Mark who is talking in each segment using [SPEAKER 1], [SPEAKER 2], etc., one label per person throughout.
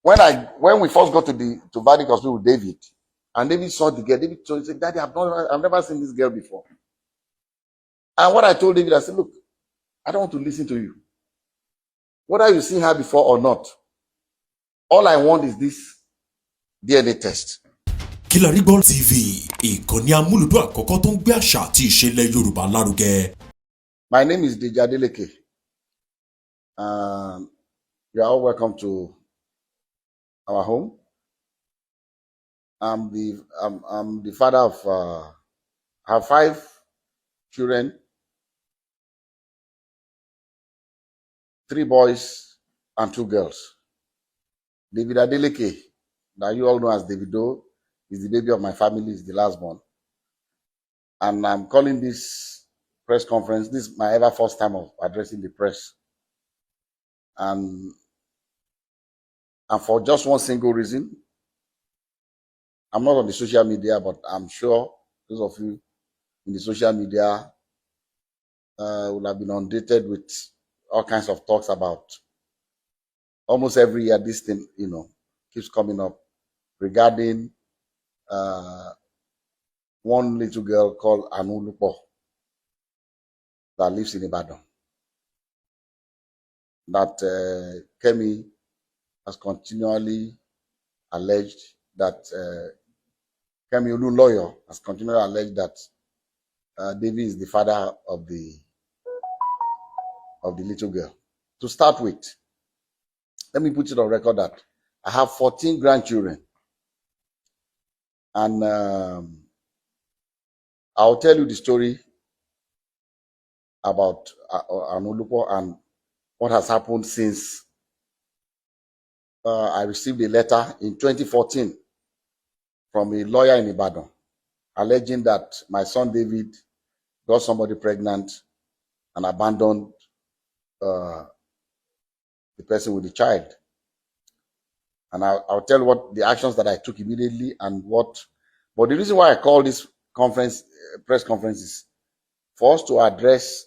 [SPEAKER 1] When we first got to Vadic Hospital with David, and David saw the girl, David told, he said, Daddy, I've never seen this girl before. And what I told David, I said, look, I don't want to listen to you. Whether you've seen her before or not, all I want is this DNA test.
[SPEAKER 2] Kilarigbo TV, ìkànnì amúlùdún àkọ́kọ́ tó ń gbé àṣà àti ìṣẹ̀lẹ̀ Yorùbá lárugẹ.
[SPEAKER 1] My name is Deji Adeleke. You are all welcome to our home. I'm the father of I have 5 children, 3 boys and 2 girls. David Adeleke, that you all know as Davido', is the baby of my family, is the last born. And I'm calling this press conference. This is my ever first time of addressing the press. And for just one single reason. I'm not on the social media, but I'm sure those of you in the social media will have been inundated with all kinds of talks about almost every year this thing, keeps coming up regarding one little girl called Adeleke that lives in Ibadan. That Kemi has continually alleged that Kemi lawyer has continually alleged that David is the father of the little girl. To start with, let me put it on record that I have 14 grandchildren, and I'll tell you the story about Adeleke and what has happened since I received a letter in 2014 from a lawyer in Ibadan alleging that my son David got somebody pregnant and abandoned the person with the child. And I'll tell you what the actions that I took immediately and what. But the reason why I call this press conference is for us to address.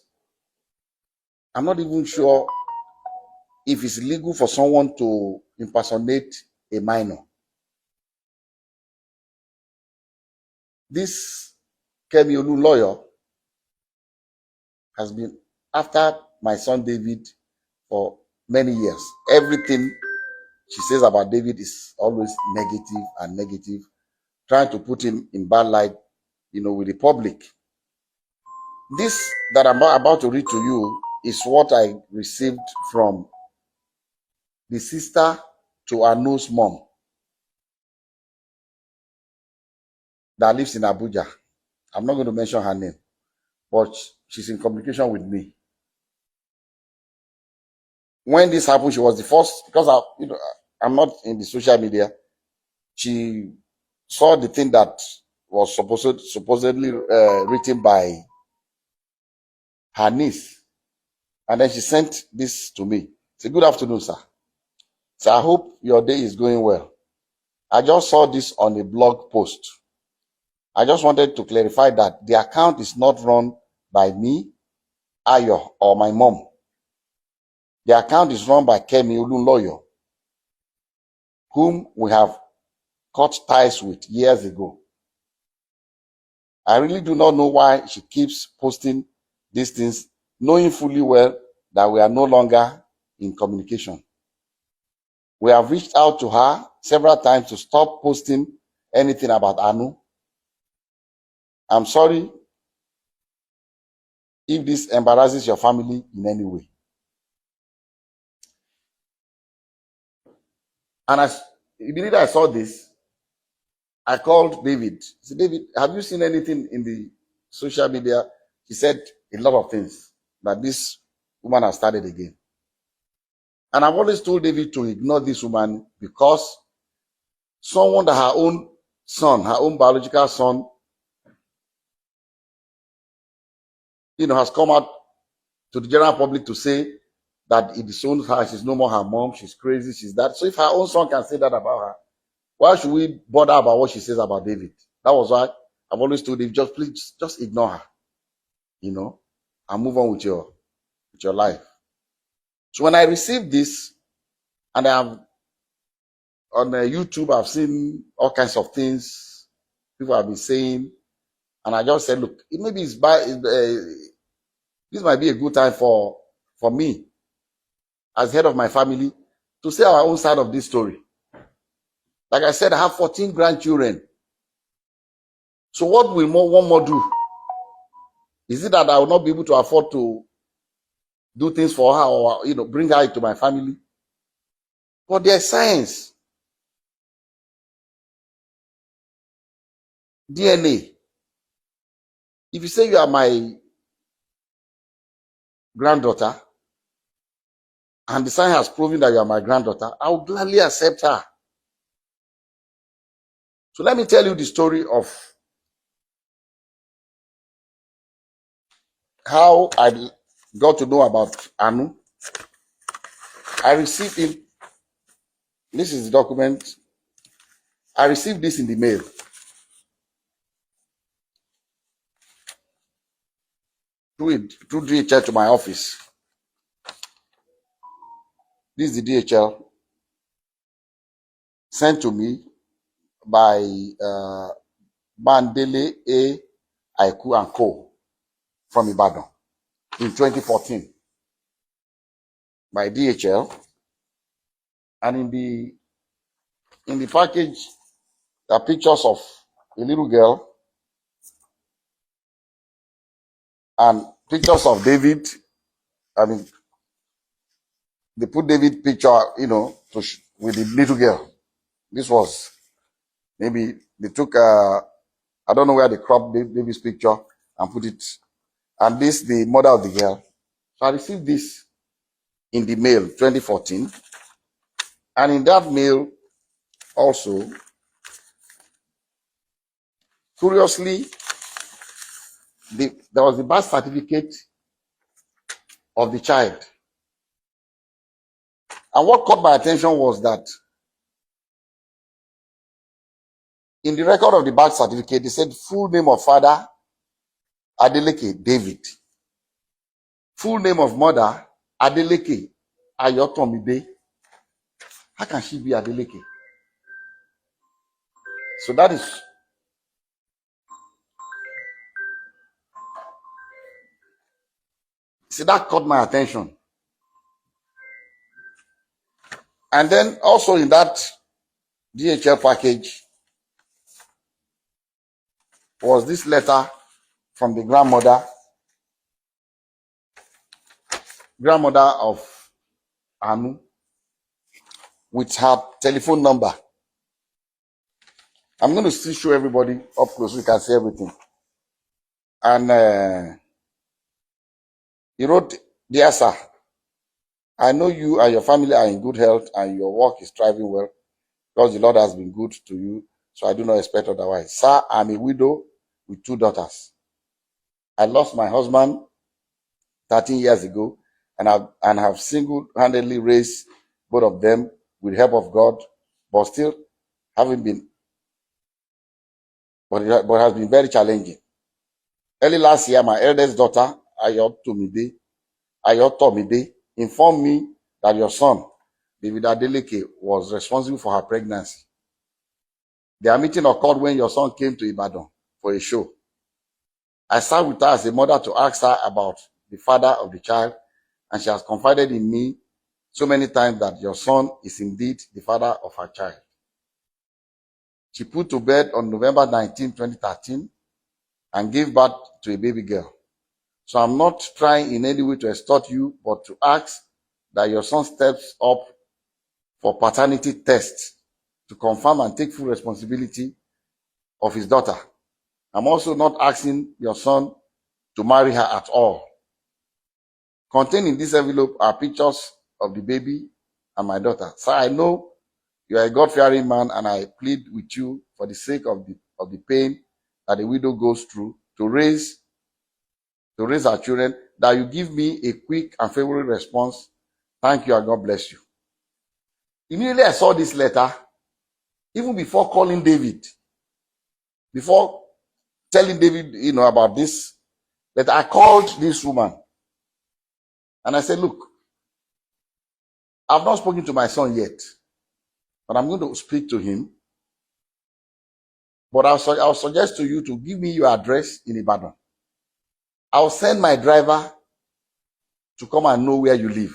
[SPEAKER 1] I'm not even sure if it's legal for someone to impersonate a minor. This Kemi lawyer has been after my son David for many years. Everything she says about David is always negative, trying to put him in bad light, with the public. This that I'm about to read to you is what I received from the sister to Anu's mom that lives in Abuja. I'm not going to mention her name, but she's in communication with me. When this happened, she was the first, because I'm not in the social media. She saw the thing that was supposedly written by her niece, and then she sent this to me. Say, "Good afternoon, sir. So I hope your day is going well. I just saw this on a blog post. I just wanted to clarify that the account is not run by me, Ayo, or my mom. The account is run by Kemi lawyer, whom we have cut ties with years ago. I really do not know why she keeps posting these things, knowing fully well that we are no longer in communication. We have reached out to her several times to stop posting anything about Anu. I'm sorry if this embarrasses your family in any way." And immediately I saw this, I called David. I said, "David, have you seen anything in the social media?" He said a lot of things, that this woman has started again. And I've always told David to ignore this woman, because someone that her own son, her own biological son, has come out to the general public to say that it disowns her, she's no more her mom, she's crazy, she's that. So if her own son can say that about her, why should we bother about what she says about David? That was why I've always told David, just ignore her, and move on with your life. So when I received this, and I have on YouTube, I've seen all kinds of things people have been saying, and I just said, look, maybe this might be a good time for me, as head of my family, to say our own side of this story. Like I said, I have 14 grandchildren. So what will one more do? Is it that I will not be able to afford to do things for her, or bring her into my family? But there's science, DNA. If you say you are my granddaughter, and the science has proven that you are my granddaughter, I will gladly accept her. So let me tell you the story of how I got to know about Anu. I received it. This is the document. I received this in the mail. Through DHL to my office. This is the DHL sent to me by Bandele A. Aiku and Co. from Ibadan in 2014 by DHL. And in the package, there are pictures of a little girl and pictures of David. I mean, they put David picture, with the little girl. This was maybe they took I don't know where they cropped David's picture and put it, and this the mother of the girl. So I received this in the mail 2014, and in that mail also, curiously, there was the birth certificate of the child. And what caught my attention was that in the record of the birth certificate, they said full name of father, Adeleke David. Full name of mother, Adeleke Ayotomide. How can she be Adeleke? So that caught my attention. And then also in that DHL package was this letter from the grandmother of Anu, with her telephone number. I'm going to still show everybody up close so you can see everything. And he wrote, "Dear sir, I know you and your family are in good health and your work is thriving well because the Lord has been good to you, so I do not expect otherwise. Sir, I'm a widow with 2 daughters. I lost my husband 13 years ago and have single-handedly raised both of them with the help of God, but still haven't been, but has been very challenging. Early last year, my eldest daughter, Ayotomide, informed me that your son, David Adeleke, was responsible for her pregnancy. Their meeting occurred when your son came to Ibadan for a show. I sat with her as a mother to ask her about the father of the child, and she has confided in me so many times that your son is indeed the father of her child. She put to bed on November 19, 2013, and gave birth to a baby girl. So I'm not trying in any way to extort you, but to ask that your son steps up for paternity tests to confirm and take full responsibility of his daughter. I'm also not asking your son to marry her at all. Contained in this envelope are pictures of the baby and my daughter. Sir, I know you are a God-fearing man, and I plead with you for the sake of the pain that a widow goes through to raise our children, that you give me a quick and favorable response. Thank you, and God bless you." Immediately I saw this letter, even before calling David, before telling David, about this letter, I called this woman and I said, "Look, I've not spoken to my son yet, but I'm going to speak to him. But I'll suggest to you to give me your address in Ibadan. I'll send my driver to come and know where you live.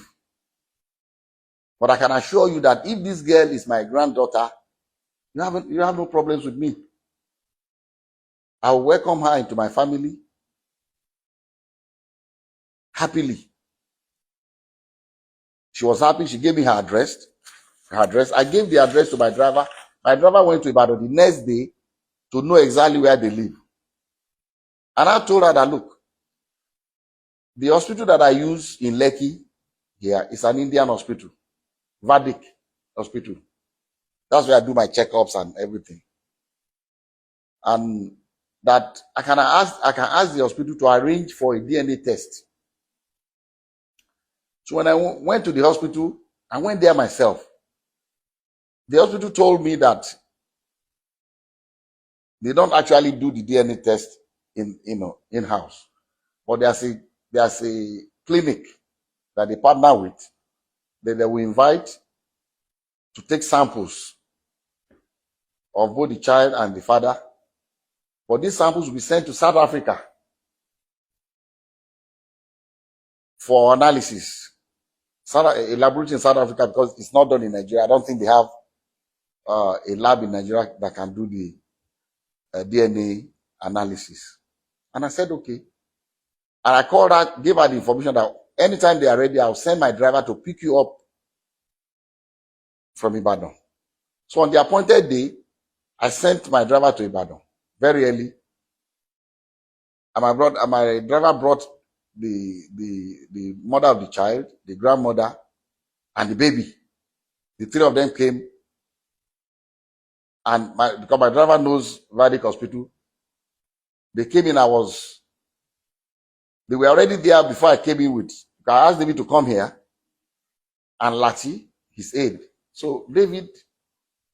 [SPEAKER 1] But I can assure you that if this girl is my granddaughter, you have no problems with me. I will welcome her into my family happily. She was happy. She gave me her address. I gave the address to my driver. My driver went to Ibadan the next day to know exactly where they live. And I told her that, look, the hospital that I use in Lekki here is an Indian hospital, Vedic hospital. That's where I do my checkups and everything. And that I can ask the hospital to arrange for a DNA test. So when I went to the hospital, I went there myself. The hospital told me that they don't actually do the DNA test in-house, but there's a clinic that they partner with that they will invite to take samples of both the child and the father. But these samples will be sent to South Africa for analysis. A laboratory in South Africa, because it's not done in Nigeria. I don't think they have a lab in Nigeria that can do the DNA analysis. And I said, okay. And I called her, gave her the information that anytime they are ready, I'll send my driver to pick you up from Ibadan. So on the appointed day, I sent my driver to Ibadan very early. And my driver brought the mother of the child, the grandmother, and the baby. The three of them came. And because my driver knows Vedic Hospital, they came in. They were already there before I came in with. I asked David to come here and Lati, his aide. So David,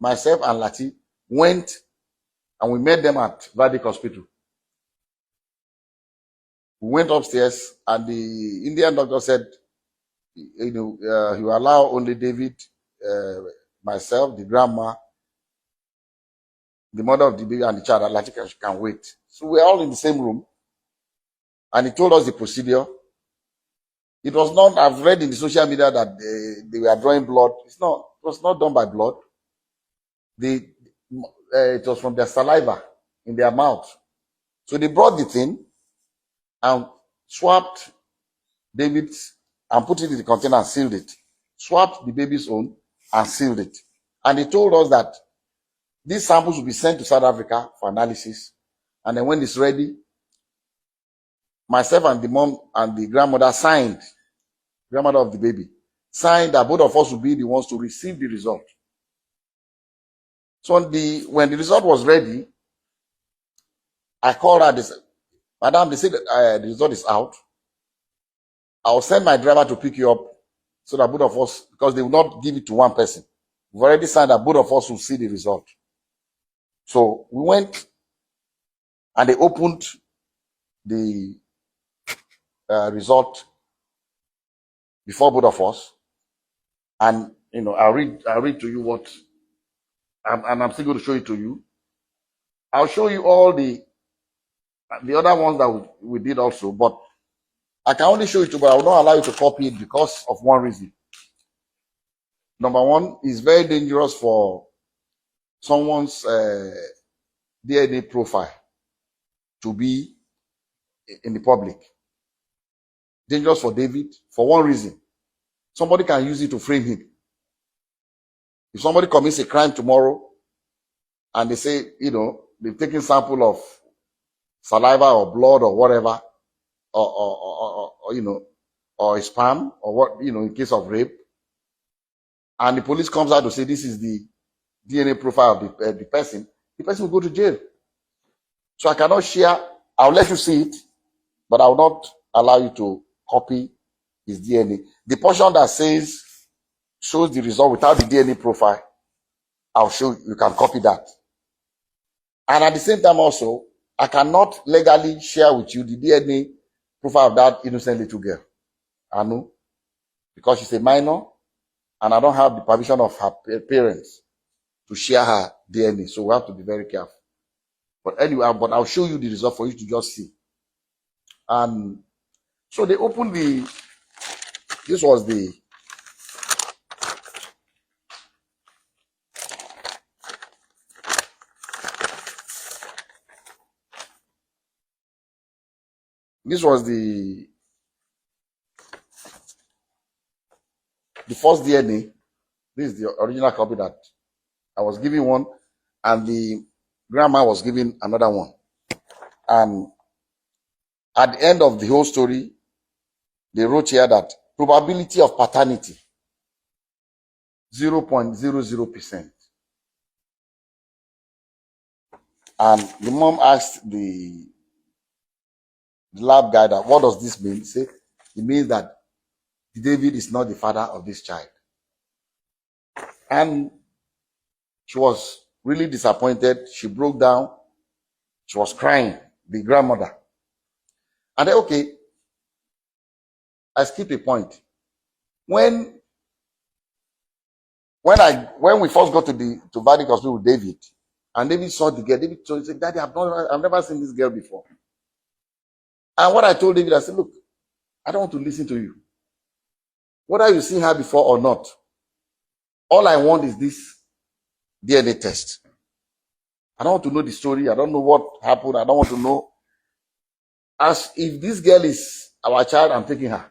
[SPEAKER 1] myself, and Lati went and we met them at Vedic Hospital. We went upstairs and the Indian doctor said, he will allow only David, myself, the grandma, the mother of the baby, and the child. Lati can wait. So we're all in the same room. And he told us the procedure. It was not, I've read in the social media that they were drawing blood. It was not done by blood. It was from their saliva in their mouth. So they brought the thing and swapped David's and put it in the container and sealed it. Swapped the baby's own and sealed it. And they told us that these samples will be sent to South Africa for analysis. And then when it's ready, myself and the mom and the grandmother grandmother of the baby, signed that both of us will be the ones to receive the result. So when the result was ready, I called her. They said, Madam, they said the result is out. I'll send my driver to pick you up so that both of us, because they will not give it to one person. We've already signed that both of us will see the result. So we went and they opened the result before both of us. And, I'll read to you what, and I'm still going to show it to you. I'll show you all the other ones that we did also, but I can only show it to you, but I will not allow you to copy it because of one reason. Number one, it's very dangerous for someone's DNA profile to be in the public. Dangerous for David for one reason. Somebody can use it to frame him. If somebody commits a crime tomorrow and they say, they've taken sample of saliva or blood or whatever, or sperm or what, in case of rape, and the police comes out to say this is the DNA profile of the person will go to jail. So I cannot share. I'll let you see it, but I will not allow you to copy his DNA. The portion that shows the result without the DNA profile, I'll show you can copy that. And at the same time also, I cannot legally share with you the DNA profile of that innocent little girl, Anu, because she's a minor and I don't have the permission of her parents. to share her DNA. So we have to be very careful. But anyway, but I'll show you the result for you to just see. And so they opened this was the first DNA. This is the original copy that I was giving one, and the grandma was giving another one. And at the end of the whole story, they wrote here that probability of paternity 0.00%. And the mom asked the lab guy that, what does this mean? He said, it means that David is not the father of this child. And she was really disappointed. She broke down. She was crying, the grandmother. And then, okay, I skipped a point. When we first got to Vadic Hospital with David, and David saw the girl, David told, he said, Daddy, I've never seen this girl before. And what I told David, I said, look, I don't want to listen to you. Whether you've seen her before or not, all I want is this DNA test. I don't want to know the story. I don't know what happened. I don't want to know. As if this girl is our child, I'm taking her.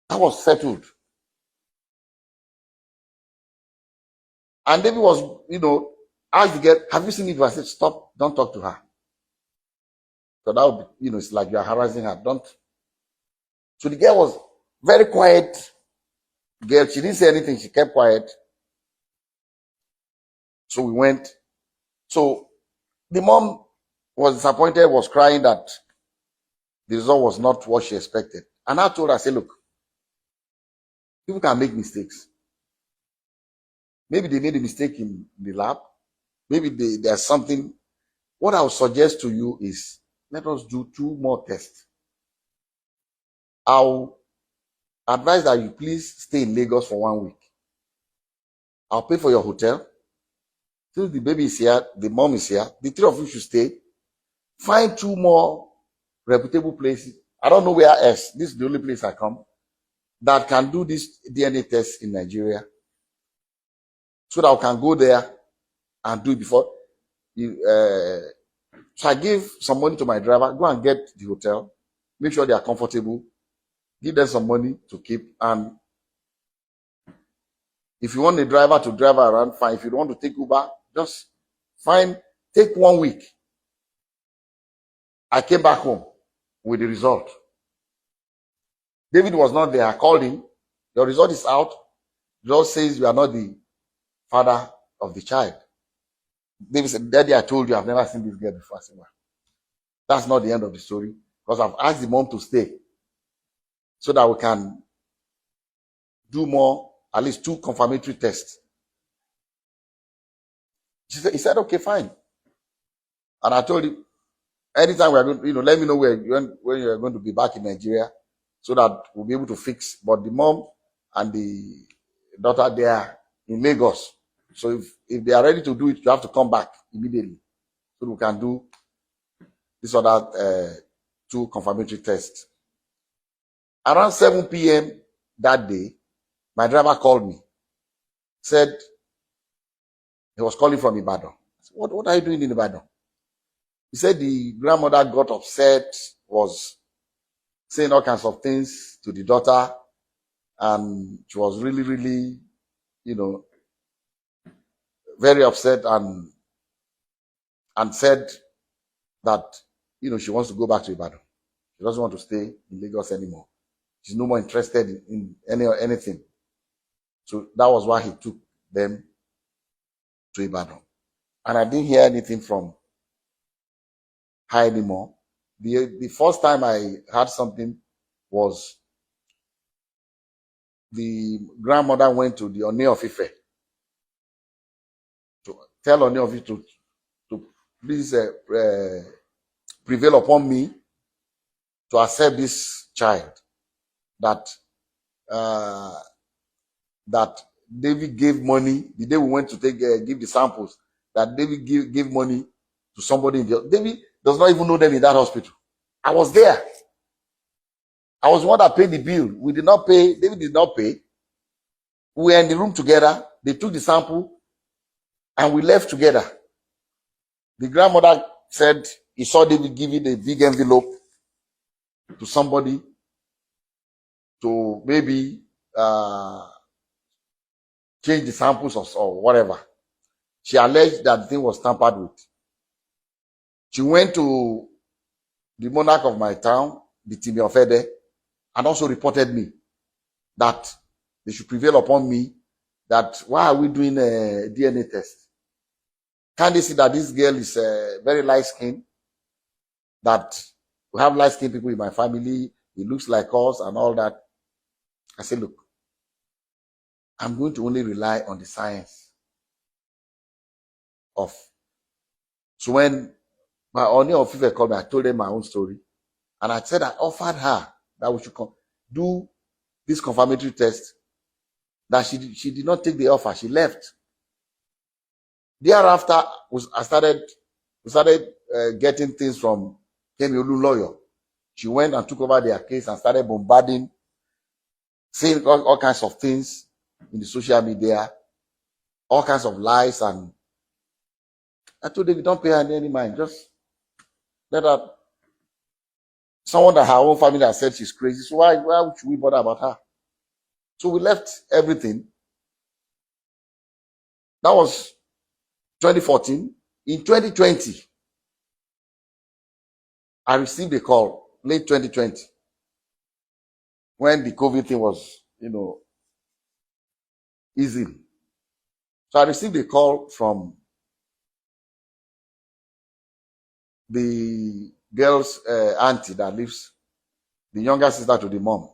[SPEAKER 1] That was settled. And David was, asked the girl, have you seen it? I said, stop, don't talk to her. So that would be, it's like you're harassing her. Don't. So the girl was very quiet. Girl, she didn't say anything. She kept quiet. So we went. So the mom was disappointed, was crying that the result was not what she expected. And I told her, I said, look, people can make mistakes. Maybe they made a mistake in the lab. Maybe there's something. What I would suggest to you is, let us do 2 more tests. I'll advise that you please stay in Lagos for 1 week. I'll pay for your hotel. Since the baby is here, the mom is here, the 3 of you should stay. Find 2 more reputable places. I don't know where else. This is the only place I come that can do this DNA test in Nigeria. So that I can go there and do it before. So I gave some money to my driver. Go and get the hotel. Make sure they are comfortable. Give them some money to keep. And if you want the driver to drive around, fine. If you don't want to take Uber, just take 1 week. I came back home with the result. David was not there. I called him. Your result is out. The result says you are not the father of the child. David said, Daddy, I told you I've never seen this girl before. I said, well, that's not the end of the story, because I've asked the mom to stay so that we can do more, at least 2 confirmatory tests. He said, okay, fine. And I told him, anytime we're going, let me know when you're going to be back in Nigeria so that we'll be able to fix. But the mom and the daughter, they are in Lagos. So if they are ready to do it, you have to come back immediately so we can do this other 2 confirmatory tests. Around 7 p.m. that day, my driver called me. Said he was calling from Ibadan. I said, what are you doing in Ibadan? He said the grandmother got upset, was saying all kinds of things to the daughter, and she was really, really, very upset, and said that, she wants to go back to Ibadan. She doesn't want to stay in Lagos anymore. She's no more interested in anything. So that was why he took them to Ibadan. And I didn't hear anything from her anymore. The first time I heard something was the grandmother went to the Oni of Ife to tell Oni of Ife to please prevail upon me to accept this child, that David gave money the day we went to give the samples. That David gave money to somebody in the. David does not even know them in that hospital. I was there. I was the one that paid the bill. We did not pay. David did not pay. We were in the room together. They took the sample and we left together. The grandmother said he saw David giving a big envelope to somebody to maybe change the samples or whatever. She alleged that the thing was tampered with. She went to the monarch of my town, the Timi Ofede, and also reported me that they should prevail upon me that why are we doing a DNA test? Can't they see that this girl is very light-skinned? That we have light-skinned people in my family, it looks like us and all that. I said, look, I'm going to only rely on the science of. So when my Oni of Ife called me, I told them my own story. And I said I offered her that we should do this confirmatory test. That she did not take the offer. She left. Thereafter, we started getting things from Kemi Olu lawyer. She went and took over their case and started bombarding, saying all kinds of things in the social media, all kinds of lies. And I told them, don't pay her any mind. Just let her. Someone that her own family has said she's crazy. So why should we bother about her? So we left everything. That was 2014. In 2020, I received a call, late 2020, when the COVID thing was, easing. So I received a call from the girl's auntie that lives, the younger sister to the mom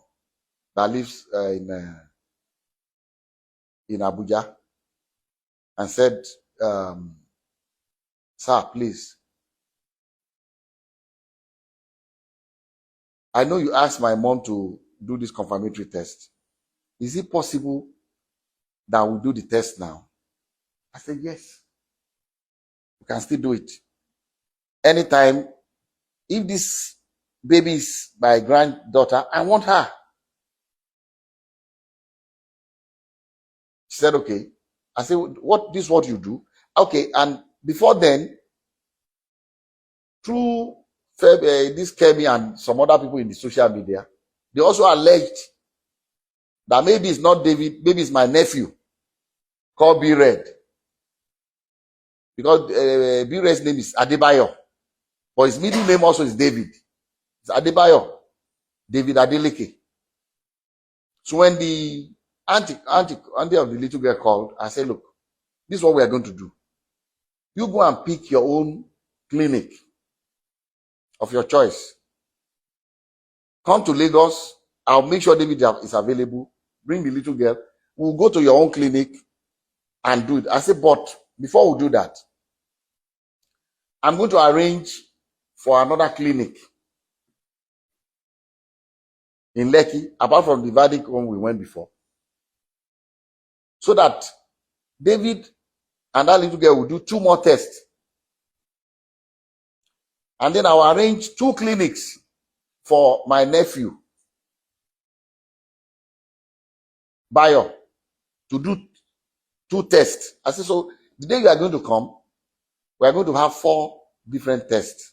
[SPEAKER 1] that lives in Abuja, and said, sir, please, I know you asked my mom to do this confirmatory test. Is it possible that we do the test now? I said, yes. We can still do it. Anytime, if this baby is my granddaughter, I want her. She said, okay. I said, this is what you do? Okay, and before then, through this Kemi and some other people in the social media, they also alleged that maybe it's not David, maybe it's my nephew called B Red. Because B Red's name is Adebayo, but his middle name also is David. It's Adebayo, David Adeleke. So when the auntie of the little girl called, I said, look, this is what we are going to do. You go and pick your own clinic of your choice. Come to Lagos. I'll make sure David is available. Bring the little girl. We'll go to your own clinic and do it. I said, but before we do that, I'm going to arrange for another clinic in Lekki, apart from the verdict one we went before, so that David and that little girl will do 2 more tests. And then I'll arrange 2 clinics for my nephew, Bayo, to do 2 tests. I said, so the day you are going to come, we are going to have 4 different tests.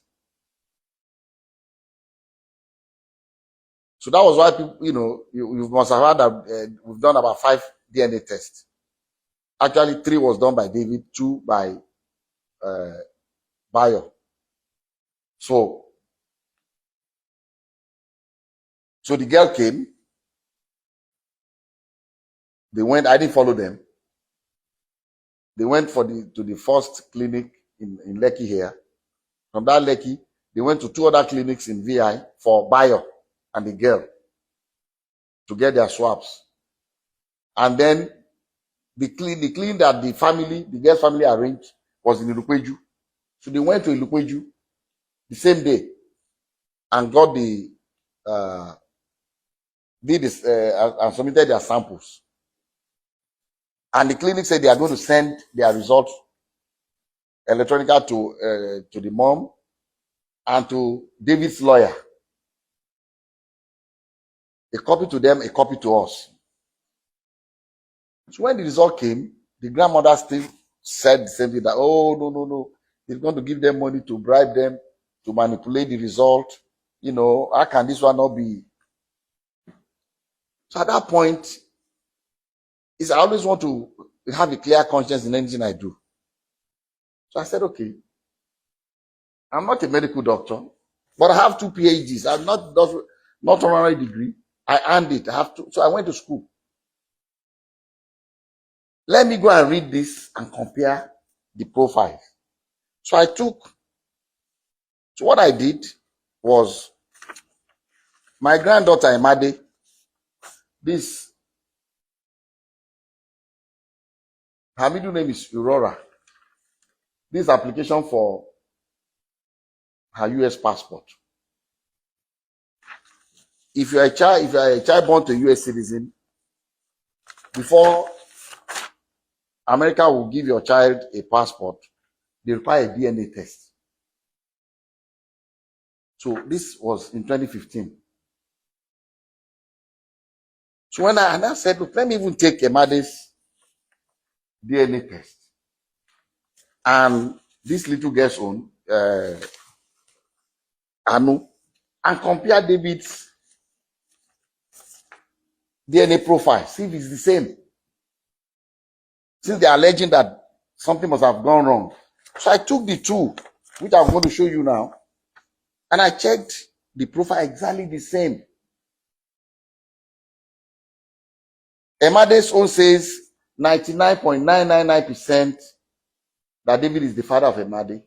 [SPEAKER 1] So that was why people, you must have heard that we've done about 5 DNA tests. Actually, 3 was done by David, 2 by Bayo. So the girl came. They went. I didn't follow them. They went to the first clinic in Lekki here. From that Lekki, they went to 2 other clinics in VI for Bayo and the girl to get their swabs. And then the clinic that the girl's family arranged was in Ilukweju. So they went to Ilukweju the same day and got and submitted their samples. And the clinic said they are going to send their results electronically to the mom and to David's lawyer. A copy to them, a copy to us. So when the result came, the grandmother still said the same thing, that, oh, no. He's going to give them money to bribe them to manipulate the result. How can this one not be? So at that point, I always want to have a clear conscience in anything I do. So I said, okay, I'm not a medical doctor, but I have 2 PhDs. I'm not honorary degree. I earned it. I have to. So I went to school. Let me go and read this and compare the profiles. So what I did was, my granddaughter Emade, her middle name is Aurora. This application for her US passport. If you are a child born to a US citizen, before America will give your child a passport, they require a DNA test. So this was in 2015. So when I said, look, let me even take Emade's DNA test and this little girl's own, Anu, and compare David's DNA profile, see if it's the same. Since they are alleging that something must have gone wrong. So I took the two, which I'm going to show you now, and I checked the profile exactly the same. Emade's own says 99.999% that David is the father of Emade.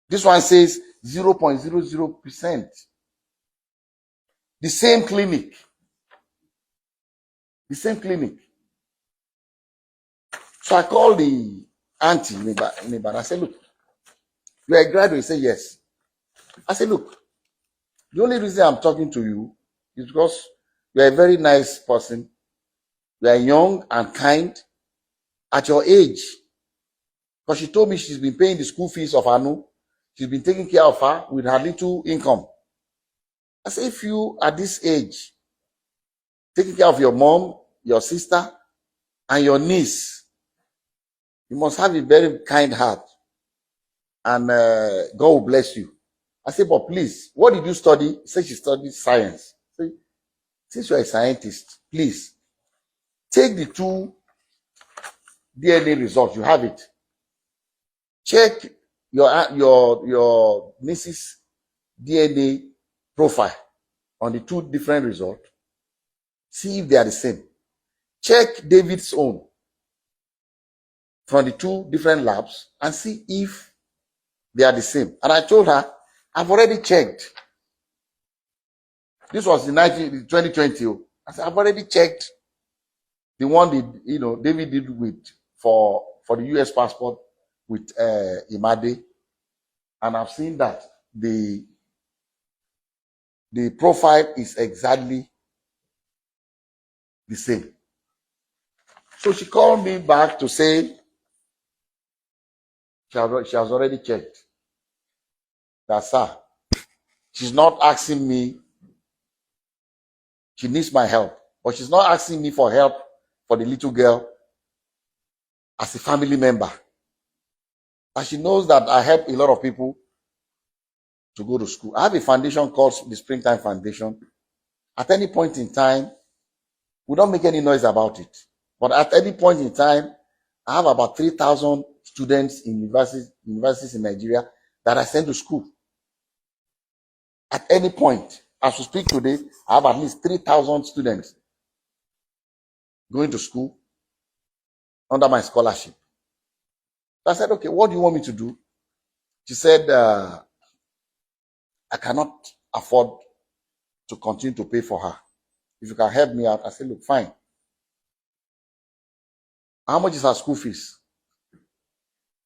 [SPEAKER 1] This one says 0.00%. The same clinic. The same clinic. So I called the auntie in Ibadan. I said, look, you are a graduate? He said, yes. I said, look, the only reason I'm talking to you is because you are a very nice person. You are young and kind at your age. Because she told me she's been paying the school fees of Anu. She's been taking care of her with her little income. I said, if you at this age, taking care of your mom, your sister, and your niece, you must have a very kind heart. And God will bless you. I said, but please, what did you study? She said she studied science. I said, since you're a scientist, please, take the 2 DNA results. You have it. Check your niece's DNA profile on the 2 different results. See if they are the same. Check David's own from the 2 different labs and see if they are the same. And I told her, I've already checked. This was in 2020. I said, I've already checked the one David did for the US passport with Emade, and I've seen that the profile is exactly the same. So she called me back to say she has already checked. That, sir, she's not asking me. She needs my help, but she's not asking me for help for the little girl as a family member. And she knows that I help a lot of people to go to school. I have a foundation called the Springtime Foundation. At any point in time, we don't make any noise about it. But at any point in time, I have about 3,000 students in universities in Nigeria that I send to school. At any point, as we speak today, I have at least 3,000 students going to school under my scholarship. So I said, okay, what do you want me to do? She said, I cannot afford to continue to pay for her. If you can help me out. I said, look, fine. How much is her school fees?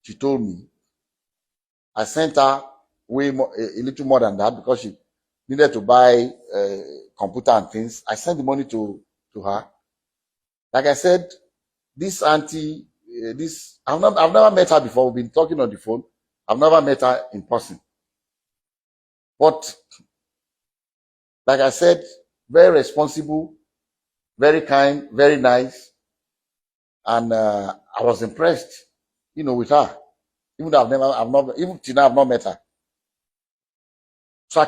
[SPEAKER 1] She told me. I sent her a little more than that because she needed to buy computer and things. I sent the money to her. Like I said, this auntie, I've never met her before. We've been talking on the phone. I've never met her in person. But like I said, very responsible, very kind, very nice, and I was impressed, with her. Even though even till now I've not met her. So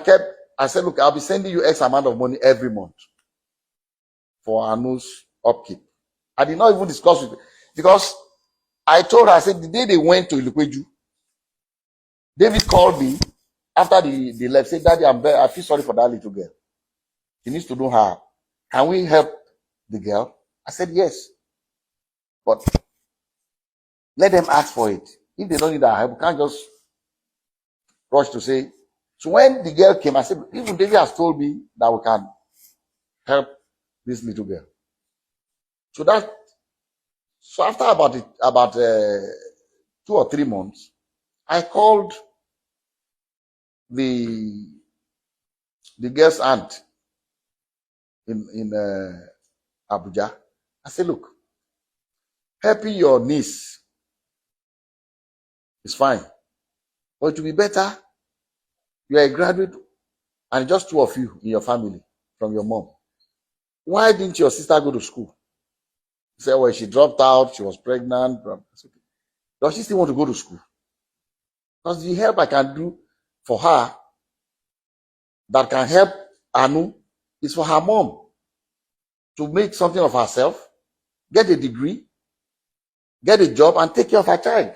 [SPEAKER 1] I said, look, I'll be sending you X amount of money every month for Anu's upkeep. I did not even discuss with her because I told her, I said, the day they went to Ilukweju, David called me after they left, said, Daddy, I feel sorry for that little girl. She needs to know her. Can we help the girl? I said, yes. But let them ask for it. If they don't need our help, we can't just rush to say. So when the girl came, I said, even David has told me that we can help this little girl. So after about 2 or 3 months, I called the girl's aunt in Abuja. I said, look, helping your niece is fine, but it will be better. You are a graduate and just 2 of you in your family from your mom. Why didn't your sister go to school? She said, well, she dropped out, she was pregnant. Does she still want to go to school? Because the help I can do for her that can help Anu is for her mom to make something of herself, get a degree, get a job, and take care of her child.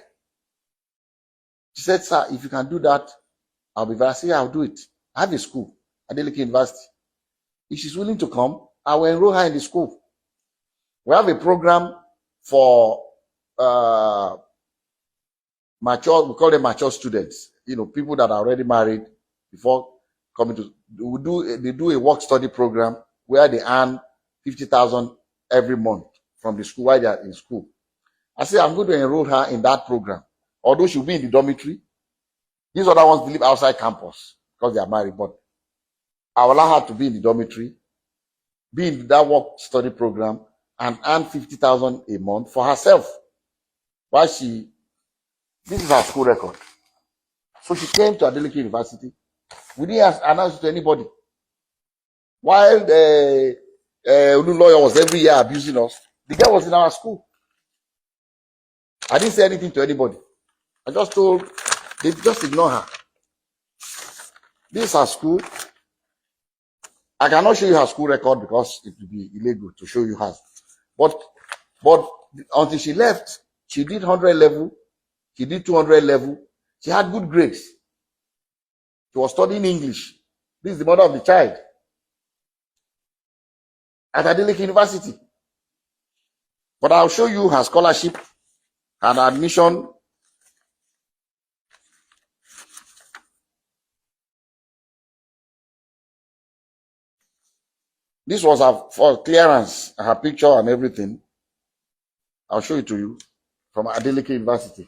[SPEAKER 1] She said, sir, if you can do that, I'll be very. I said, I'll do it. I have a school, Adeleke University. If she's willing to come, I will enroll her in the school. We have a program for mature, we call them mature students, people that are already married before coming to, they do a work study program where they earn 50,000 every month from the school while they are in school. I say, I'm going to enroll her in that program. Although she'll be in the dormitory, these other ones live outside campus because they are married, but I will allow her to be in the dormitory, be in that work study program, and earn 50,000 a month for herself. While this is her school record. So she came to Adeleke University. We didn't announce it to anybody. While the lawyer was every year abusing us, the girl was in our school. I didn't say anything to anybody. I just told, they just ignore her. This is her school. I cannot show you her school record because it would be illegal to show you hers. But until she left, she did 100 level, she did 200 level. She had good grades. She was studying English. This is the mother of the child at Adeleke University. But I'll show you her scholarship and admission. This was her for clearance, her picture and everything. I'll show it to you from Adeleke University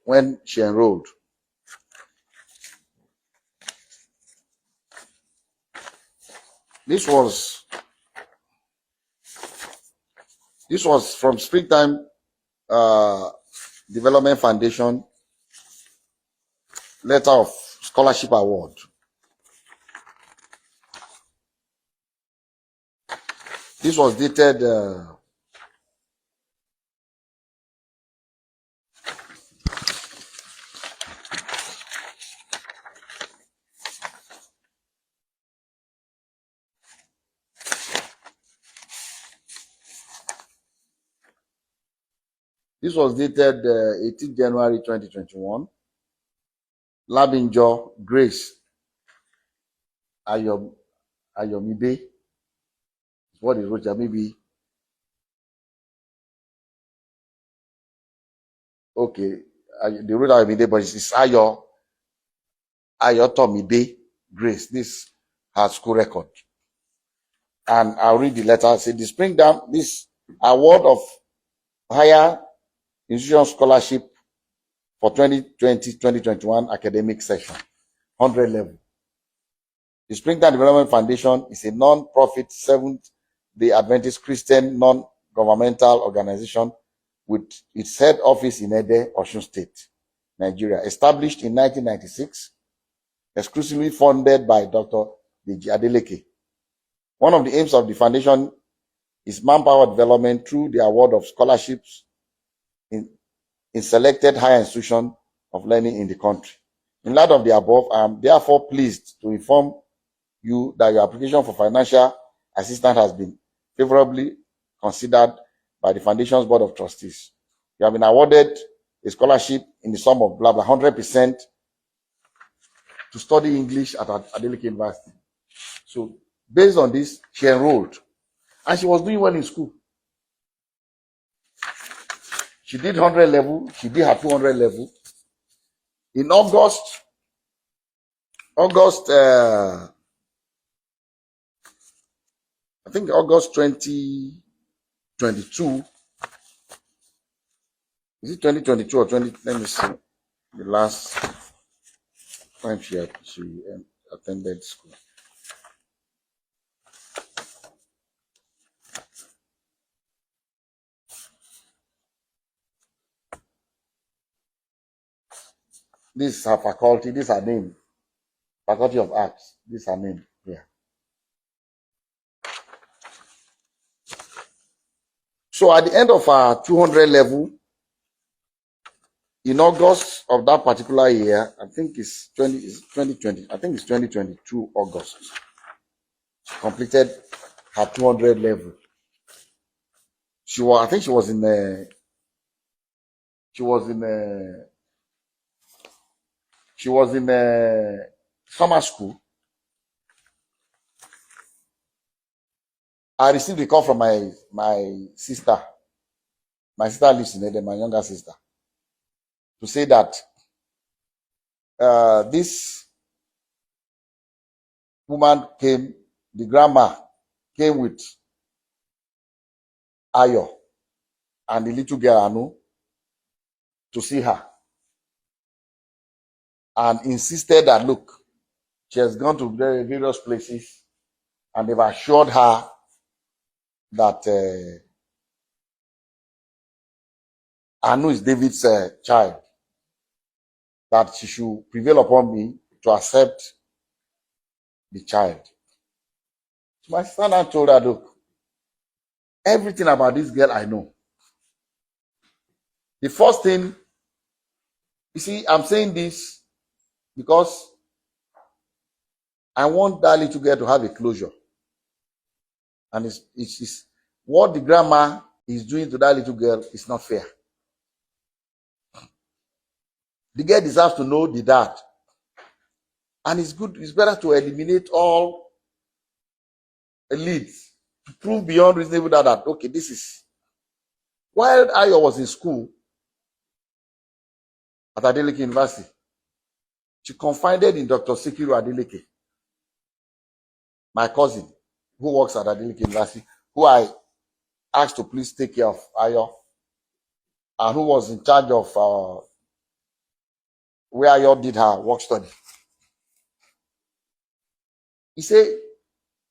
[SPEAKER 1] when she enrolled. This was from Springtime Development Foundation letter of scholarship award. This was dated This was dated 18 January 2021. Labinjo Grace Ayomide is what he wrote here. Maybe okay. They wrote Ayomide, but it's Ayotomide Grace. This her school record. And I'll read the letter. Say the Springtime, this award of higher institutional scholarship for 2020-2021 academic session, 100 level. The Springtime Development Foundation is a non-profit Seventh-day Adventist Christian governmental organization with its head office in Ede, Osun State, Nigeria. Established in 1996, exclusively funded by Dr. Deji Adeleke. One of the aims of the foundation is manpower development through the award of scholarships in selected higher institutions of learning in the country. In light of the above, I am therefore pleased to inform you that your application for financial assistance has been favorably considered by the Foundation's Board of Trustees. You have been awarded a scholarship in the sum of blah blah 100% to study English at Adeleke University. So based on this, she enrolled and she was doing well in school. She did 100 level, she did her 200 level. In August, I think August 2022, is it 2022 or 20, let me see, the last time she attended school. This is her faculty, this is her name, Faculty of Arts, this is her name here. So at the end of our 200 level, in August of that particular year, I think it's 2020, I think it's 2022 August, she completed her 200 level. I think she was in summer school. I received a call from my sister. My sister lives in Ede, my younger sister, to say that this woman came, the grandma came with Ayo and the little girl Anu to see her and insisted that, look, she has gone to various places and they've assured her that Anu is David's child, that she should prevail upon me to accept the child. So my sister now told her, look, everything about this girl I know. The first thing, you see, I'm saying this because I want that little girl to have a closure. And it's what the grandma is doing to that little girl is not fair. The girl deserves to know the dad. And it's better to eliminate all leads, to prove beyond reasonable doubt that, okay, this is. While Ayo was in school at Adeleke University, she confided in Dr. Sikiru Adeleke, my cousin, who works at Adeleke University, who I asked to please take care of Ayo, and who was in charge of where Ayo did her work study. He said,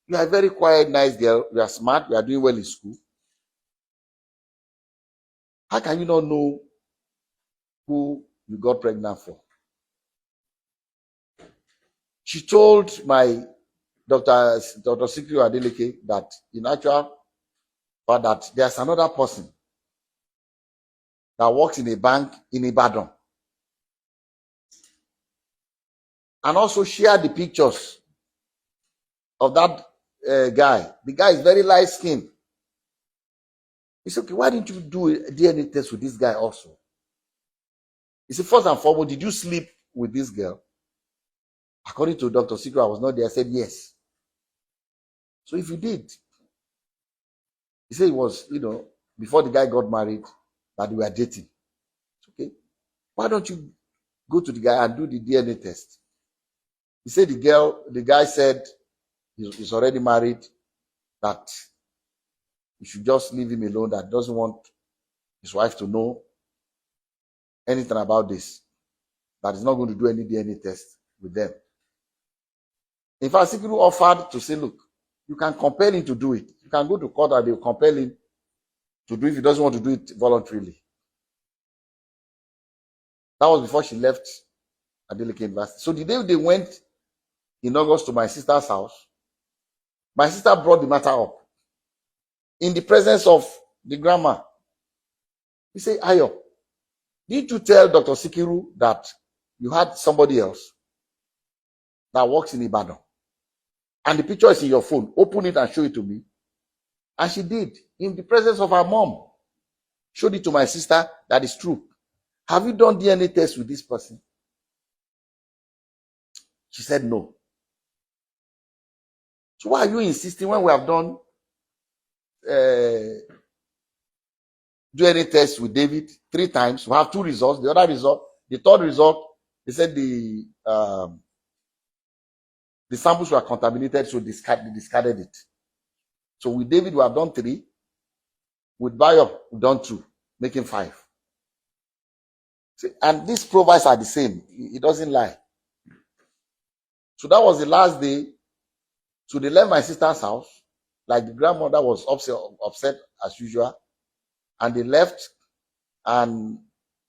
[SPEAKER 1] you are a very quiet, nice girl. You are smart. You are doing well in school. How can you not know who you got pregnant for? She told my Dr. Sikiru Adeleke that in actual fact that there's another person that works in a bank in Ibadan. And also share the pictures of that guy. The guy is very light skinned. He said, okay, why didn't you do a DNA test with this guy also? He said, first and foremost, did you sleep with this girl? According to Dr. Sikiru, I was not there. I said, yes. So if you did, he said it was, before the guy got married, that they were dating. Okay. Why don't you go to the guy and do the DNA test? He said the guy said he's already married, that you should just leave him alone, that doesn't want his wife to know anything about this, that he's not going to do any DNA test with them. In fact, Sikiru offered to say, look, you can compel him to do it. You can go to court and they'll compel him to do if he doesn't want to do it voluntarily. That was before she left Adeleke University. So the day they went in August to my sister's house, my sister brought the matter up in the presence of the grandma. He said, Ayo, did you tell Dr. Sikiru that you had somebody else that works in Ibadan? And the picture is in your phone. Open it and show it to me. And she did, in the presence of her mom. Showed it to my sister. That is true. Have you done DNA test with this person? She said no. So why are you insisting when we have done DNA test with David 3 times? We have 2 results. The other result, the third result, they said the samples were contaminated, so they discarded it. So with David, we have done 3. With Bayo, we've done 2, making 5. See, and these profiles are the same. It doesn't lie. So that was the last day. So they left my sister's house. Like the grandmother was upset as usual. And they left. And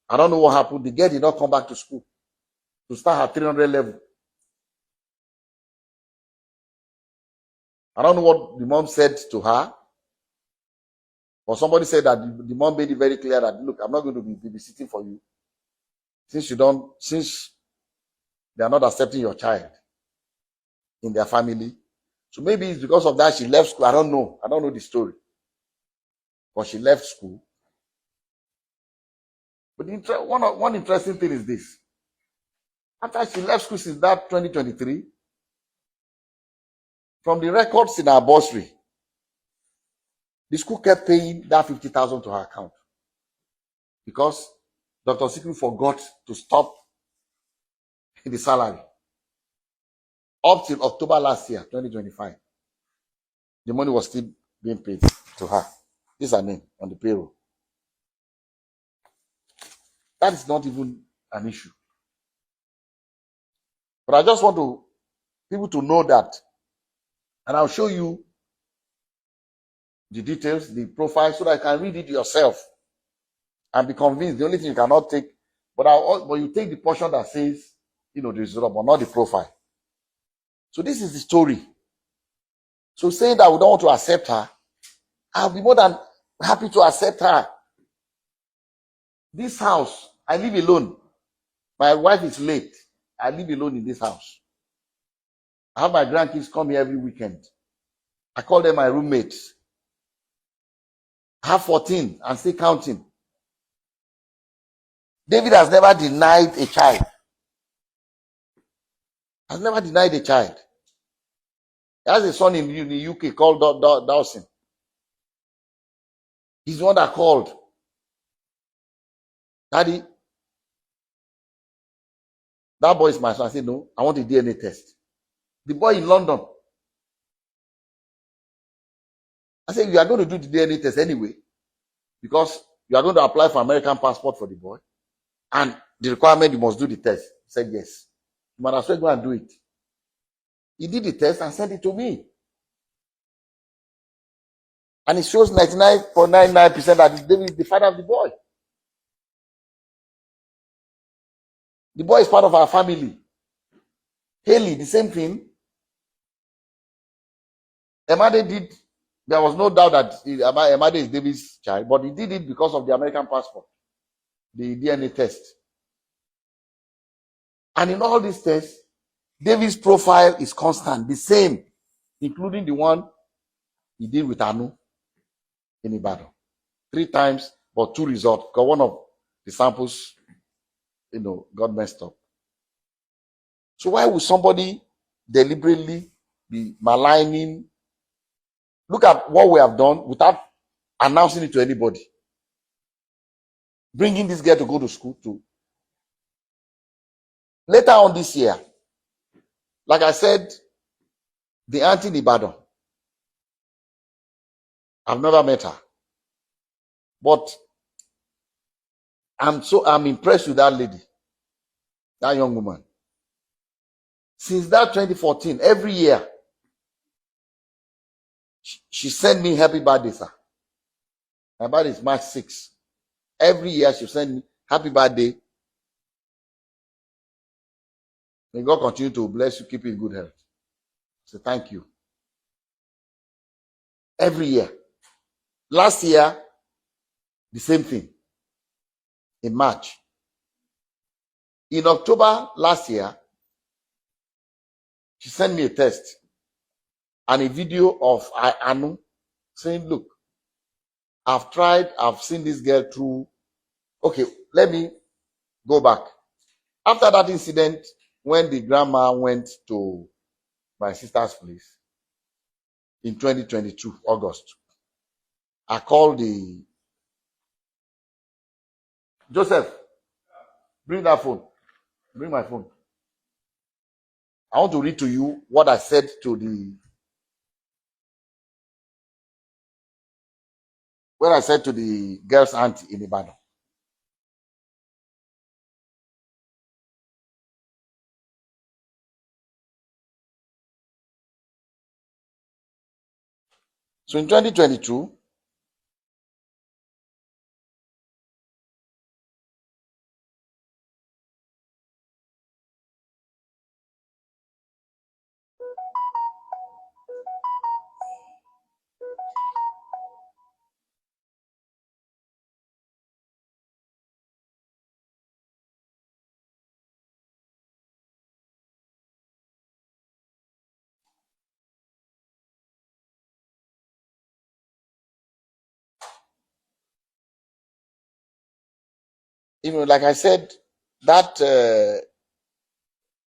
[SPEAKER 1] I don't know what happened. The girl did not come back to school to start her 300 level. I don't know what the mom said to her. Or somebody said that the mom made it very clear that, look, I'm not going to be babysitting for you. Since they are not accepting your child in their family. So maybe it's because of that she left school. I don't know. I don't know the story. But she left school. But one interesting thing is this. After she left school since that 2023, from the records in her bursary, the school kept paying that 50,000 to her account. Because Dr. Sikiru forgot to stop the salary. Up till October last year, 2025, the money was still being paid to her. This is her name on the payroll. That is not even an issue. But I just want people to know that, and I'll show you the details, the profile, so that you can read it yourself and be convinced. The only thing you cannot take, but you take the portion that says, the result, but not the profile. So this is the story. So saying that we don't want to accept her, I'll be more than happy to accept her. This house, I live alone. My wife is late. I live alone in this house. I have my grandkids come here every weekend. I call them my roommates. I have 14 and still counting. David has never denied a child. Has never denied a child. He has a son in the UK called Dawson. He's the one that called. Daddy, that boy is my son. I said, no, I want a DNA test. The boy in London. I said, you are going to do the DNA test anyway, because you are going to apply for American passport for the boy. And the requirement, you must do the test. He said, yes. You might as well go and do it. He did the test and sent it to me. And it shows 99.99% that David is the father of the boy. The boy is part of our family. Haley, the same thing. Emade did. There was no doubt that Emade is David's child, but he did it because of the American passport, the DNA test. And in all these tests, David's profile is constant, the same, including the one he did with Anu in Ibadan. 3 times, but 2 results, because one of the samples, got messed up. So why would somebody deliberately be maligning? Look at what we have done without announcing it to anybody. Bringing this girl to go to school too. Later on this year, like I said, the auntie in Ibadan, I've never met her. But I'm impressed with that lady, that young woman. Since that 2014, every year, she sent me happy birthday, sir. My birthday is March 6th. Every year she'll send me happy birthday. May God continue to bless you, keep you in good health. So thank you. Every year. Last year, the same thing. In March. In October last year, she sent me a text and a video of Anu saying, look, I've seen this girl through. Okay, let me go back. After that incident, when the grandma went to my sister's place in 2022, August, I called the Joseph, bring that phone. Bring my phone. I want to read to you what I said to the girl's auntie in Ibadan. So in 2022, like I said, that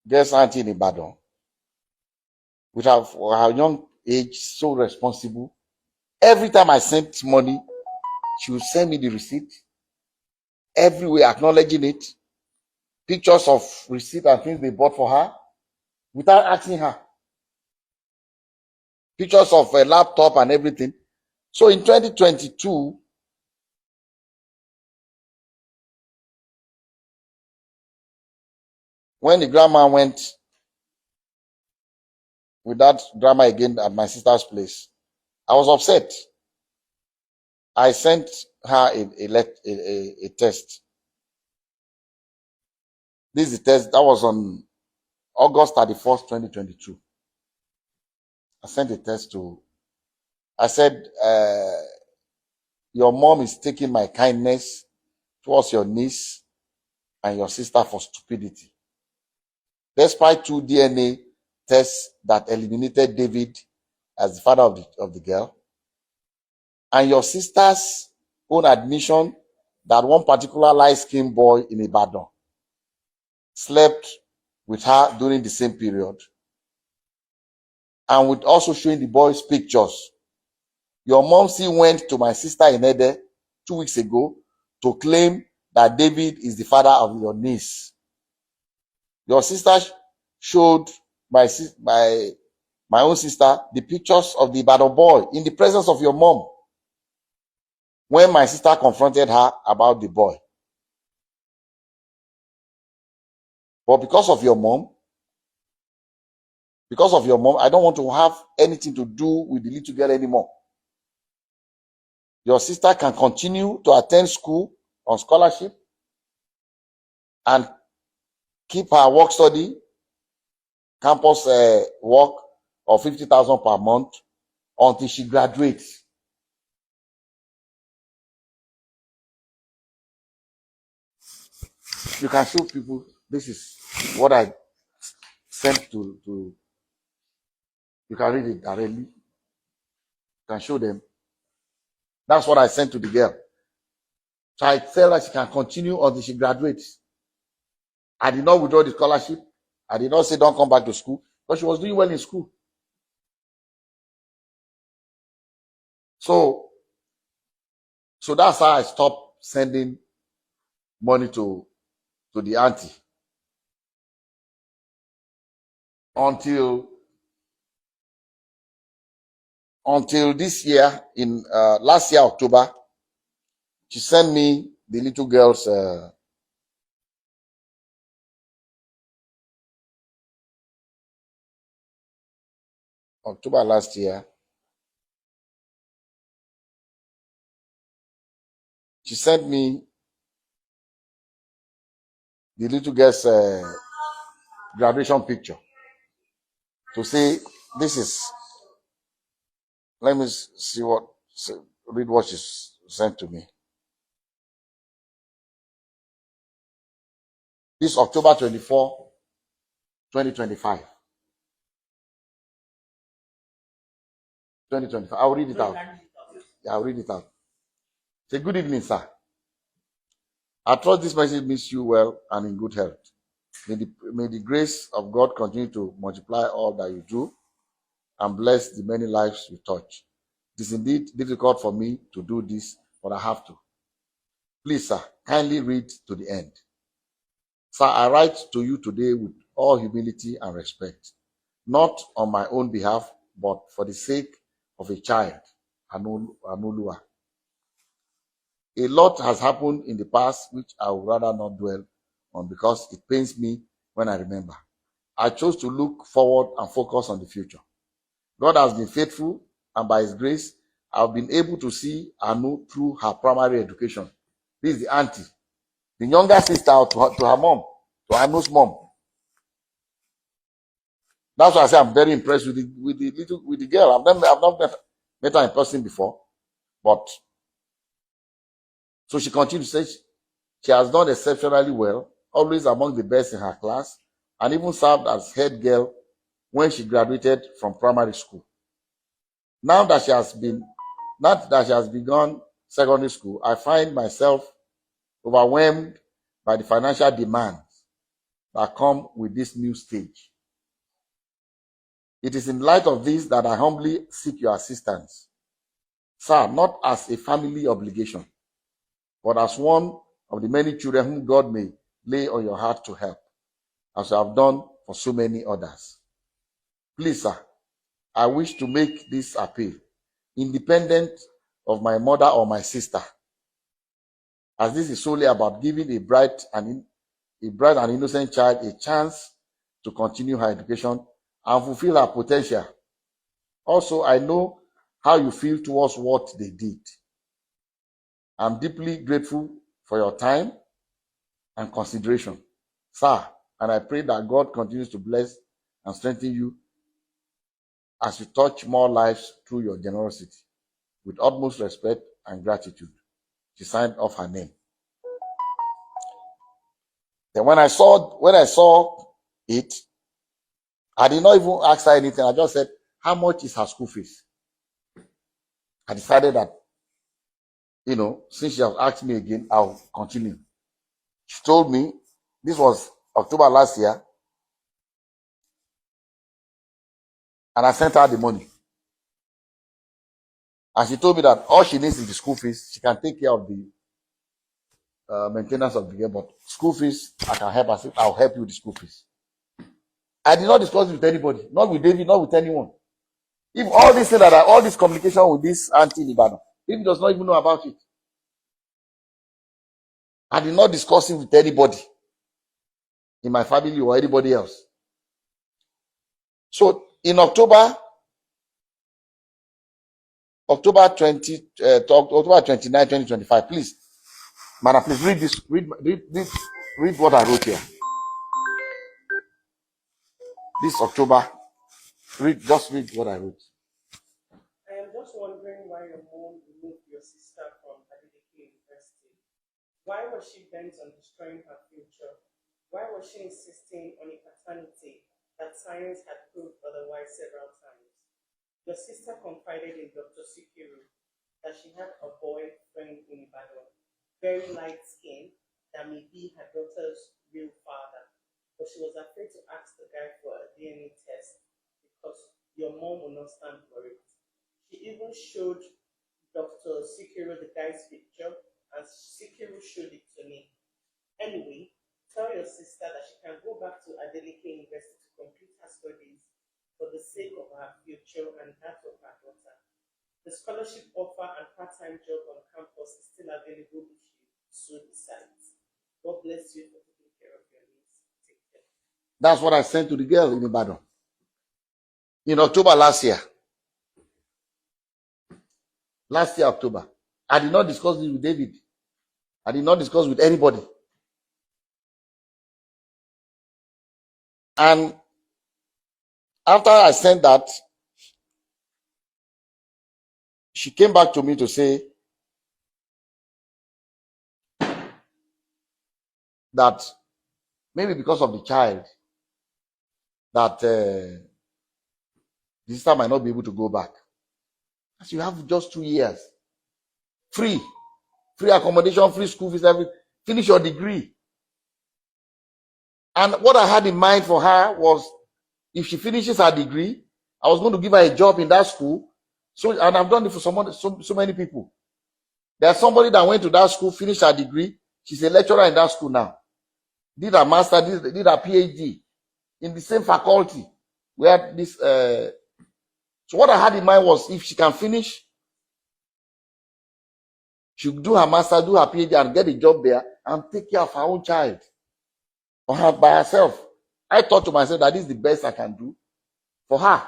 [SPEAKER 1] girl's auntie in Ibadan, with her young age, so responsible. Every time I sent money, she would send me the receipt, everywhere acknowledging it, pictures of receipt and things they bought for her, without asking her, pictures of a laptop and everything. So in 2022, when the grandma went with that drama again at my sister's place, I was upset. I sent her a test. This is the test that was on August 31st, 2022. I sent a test I said, your mom is taking my kindness towards your niece and your sister for stupidity. Despite 2 DNA tests that eliminated David as the father of the girl, and your sister's own admission that one particular light-skinned boy in Ibadan slept with her during the same period, and with also showing the boy's pictures. Your mom still went to my sister in Ede 2 weeks ago to claim that David is the father of your niece. Your sister showed my own sister the pictures of the Ibadan boy in the presence of your mom when my sister confronted her about the boy. But because of your mom, I don't want to have anything to do with the little girl anymore. Your sister can continue to attend school on scholarship and keep her work study, campus work of 50,000 per month until she graduates. You can show people, this is what I sent to you can read it directly. You can show them. That's what I sent to the girl. So I tell her she can continue until she graduates. I did not withdraw the scholarship. I did not say don't come back to school, but she was doing well in school. So that's how I stopped sending money to the auntie until this year, in last year October. She sent me the little girl's October last year. She sent me the little girl's graduation picture to say, this is, let me see what, read what she sent to me. This October 24, 2025. 2025. I'll read it out. Yeah, I'll read it out. Say, good evening, sir. I trust this message meets you well and in good health. May the grace of God continue to multiply all that you do and bless the many lives you touch. It is indeed difficult for me to do this, but I have to. Please, sir, kindly read to the end. Sir, I write to you today with all humility and respect, not on my own behalf, but for the sake of a child, Anulua. A lot has happened in the past which I would rather not dwell on because it pains me when I remember. I chose to look forward and focus on the future. God has been faithful, and by His grace, I've been able to see Anu through her primary education. This is the auntie, the younger sister to her mom, to Anu's mom. That's why I say I'm very impressed with the girl. I've not met her in person before, but so she continues to say she has done exceptionally well, always among the best in her class, and even served as head girl when she graduated from primary school. Now that she has begun secondary school, I find myself overwhelmed by the financial demands that come with this new stage. It is in light of this that I humbly seek your assistance, sir, not as a family obligation, but as one of the many children whom God may lay on your heart to help, as you have done for so many others. Please, sir, I wish to make this appeal, independent of my mother or my sister, as this is solely about giving a bright and innocent child a chance to continue her education and fulfill her potential. Also, I know how you feel towards what they did. I'm deeply grateful for your time and consideration, sir, and I pray that God continues to bless and strengthen you as you touch more lives through your generosity. With utmost respect and gratitude. She signed off her name. Then when I saw it, I did not even ask her anything. I just said, how much is her school fees? I decided that, since she has asked me again, I'll continue. She told me, this was October last year, and I sent her the money. And she told me that all she needs is the school fees. She can take care of the maintenance of the girl, but school fees, I can help her. I'll help you with the school fees. I did not discuss it with anybody, not with David, not with anyone. If all this thing all this communication with this auntie in Ibadan, David does not even know about it. I did not discuss it with anybody in my family or anybody else. So in October 29, 2025, please, madam, please read this. Read what I wrote here. This October, just read what I wrote.
[SPEAKER 3] I am just wondering why your mom removed your sister from Adeleke University. Why was she bent on destroying her future? Why was she insisting on a paternity that science had proved otherwise several times? Your sister confided in Dr. Sikiru that she had a boyfriend in Ibadan, very light skin, that may be her daughter's real father. But she was afraid to ask the guy for a DNA test because your mom will not stand for it. She even showed Dr. Sikiru the guy's picture, and Sikiru showed it to me. Anyway, tell your sister that she can go back to Adeleke University to complete her studies for the sake of her future and that of her daughter. The scholarship offer and part-time job on campus is still available if she so decides. God bless you for taking care of your needs. Take care.
[SPEAKER 1] That's what I sent to the girl in Ibadan in October last year. October. I did not discuss this with David. I did not discuss with anybody. And after I sent that, she came back to me to say that maybe because of the child, that the sister might not be able to go back. As you have just 2 years, free accommodation, free school fees, everything. Finish your degree. And what I had in mind for her was, if she finishes her degree, I was going to give her a job in that school. So, and I've done it for so many people. There's somebody that went to that school, finished her degree. She's a lecturer in that school now. Did her master, did her PhD in the same faculty where this. So what I had in mind was, if she can finish, she would do her master, do her PhD, and get a job there and take care of her own child or her by herself. I thought to myself that this is the best I can do for her.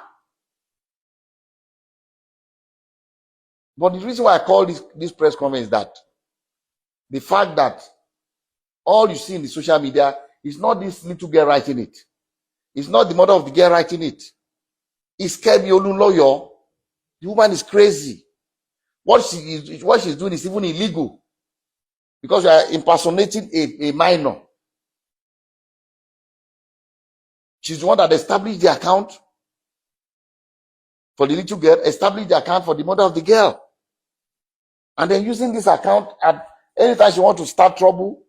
[SPEAKER 1] But the reason why I call this press conference is that the fact that all you see in the social media is not this little girl writing it. It's not the mother of the girl writing it. It's Kemi Olunloyo. The woman is crazy. What she's doing is even illegal, because you are impersonating a minor. She's the one that established the account for the little girl, established the account for the mother of the girl. And then using this account at anytime she wants to start trouble,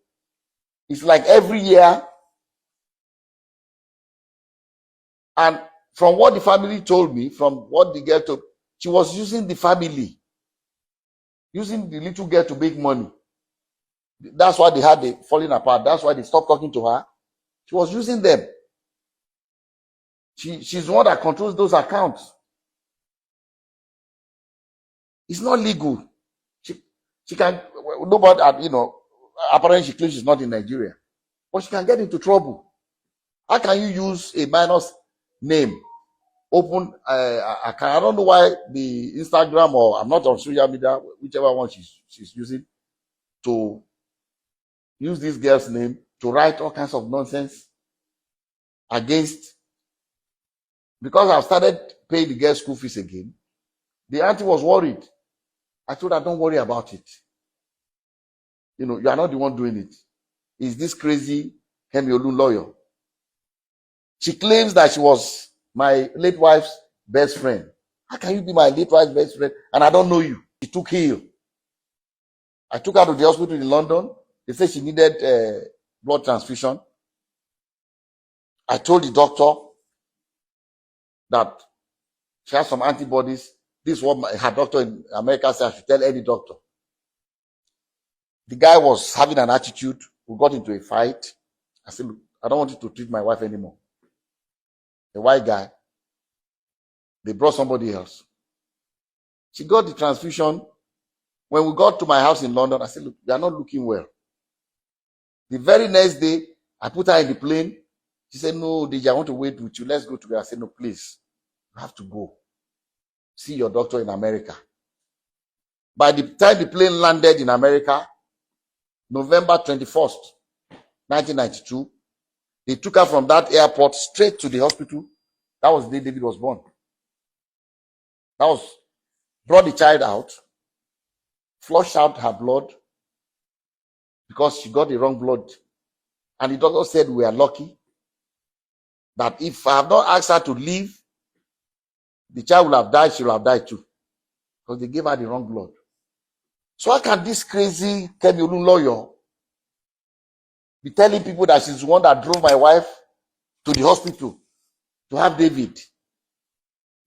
[SPEAKER 1] it's like every year. And from what the family told me, from what the girl told, she was using the family, using the little girl to make money. That's why they had the falling apart. That's why they stopped talking to her. She was using them. She's the one that controls those accounts. It's not legal. She can, nobody, apparently she claims she's not in Nigeria, but she can get into trouble. How can you use a minor's name, open account? I don't know why the Instagram, or I'm not on social media, whichever one she's using, to use this girl's name to write all kinds of nonsense against. Because I've started paying the girl's school fees again, the auntie was worried. I told her, don't worry about it. You are not the one doing it. It's this crazy Kemi Olunloyo. She claims that she was my late wife's best friend. How can you be my late wife's best friend and I don't know you? She took heel. I took her to the hospital in London. They said she needed blood transfusion. I told the doctor that she has some antibodies. This is what her doctor in America said I should tell any doctor. The guy was having an attitude. We got into a fight. I said, look, I don't want you to treat my wife anymore. The white guy. They brought somebody else. She got the transfusion. When we got to my house in London, I said, look, you are not looking well. The very next day, I put her in the plane. She said, no, Deji, I want to wait with you. Let's go together. I said, no, please. You have to go. See your doctor in America. By the time the plane landed in America, November 21st, 1992, they took her from that airport straight to the hospital. That was the day David was born. Brought the child out, flushed out her blood because she got the wrong blood. And the doctor said we are lucky that if I have not asked her to leave, the child will have died, she will have died too. Because they gave her the wrong blood. So how can this crazy Kemi Olunloyo be telling people that she's the one that drove my wife to the hospital to have David?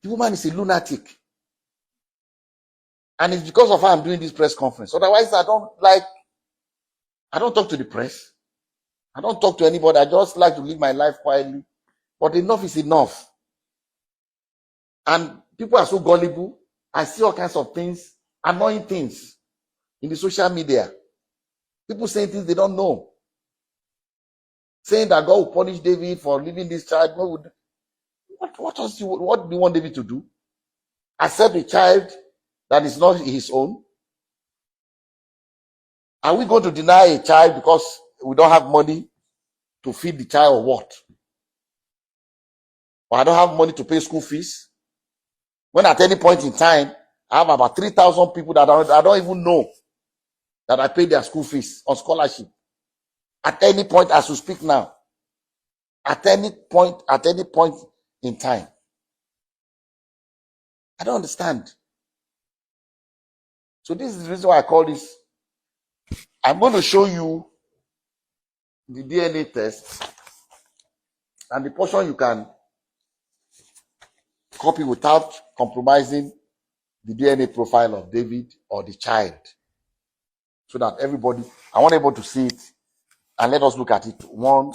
[SPEAKER 1] The woman is a lunatic. And it's because of her I'm doing this press conference. Otherwise, I don't talk to the press. I don't talk to anybody. I just like to live my life quietly. But enough is enough. And people are so gullible. I see all kinds of things, annoying things in the social media. People saying things they don't know. Saying that God will punish David for leaving this child. What do you want David to do? Accept a child that is not his own? Are we going to deny a child because we don't have money to feed the child or what? Or I don't have money to pay school fees? When at any point in time, I have about 3,000 people that I don't even know that I pay their school fees on scholarship. At any point, as we speak now, at any point in time. I don't understand. So this is the reason why I call this. I'm going to show you the DNA test and the portion you can copy without compromising the DNA profile of David or the child. So that everybody, I want everybody to see it and let us look at it one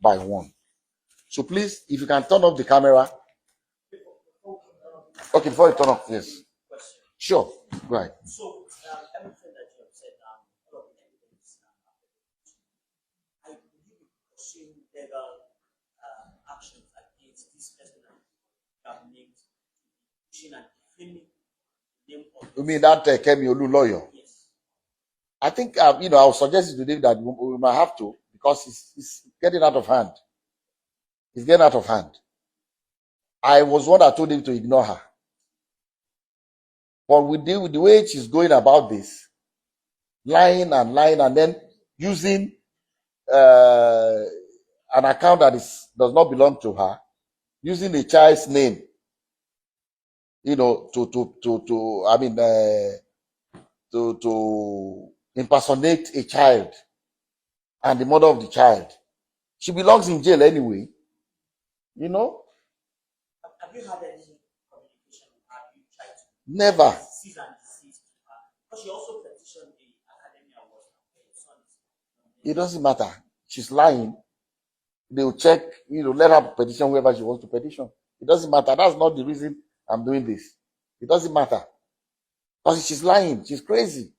[SPEAKER 1] by one. So please, if you can turn off the camera. Okay, before you turn off, yes. Sure, go ahead.
[SPEAKER 4] So, everything that you have said, all of the evidence, I believe you pursue legal actions against this person that have named pushing and defaming the name of.
[SPEAKER 1] You mean that Kemi Olu lawyer?
[SPEAKER 4] Yes.
[SPEAKER 1] I think, I will suggest to David that we might have to, because it's getting out of hand. It's getting out of hand. I was one that told him to ignore her. But with the way she's going about this, lying, and then using an account that does not belong to her, using a child's name, to impersonate a child and the mother of the child. She belongs in jail anyway.
[SPEAKER 4] Have you had any communication? Have you tried to
[SPEAKER 1] Never.
[SPEAKER 4] cease and desist to her? Because she also petitioned the Academy Awards.
[SPEAKER 1] It doesn't matter. She's lying. They will check, let her petition whoever she wants to petition. It doesn't matter. That's not the reason I'm doing this. It doesn't matter. Because she's lying. She's crazy.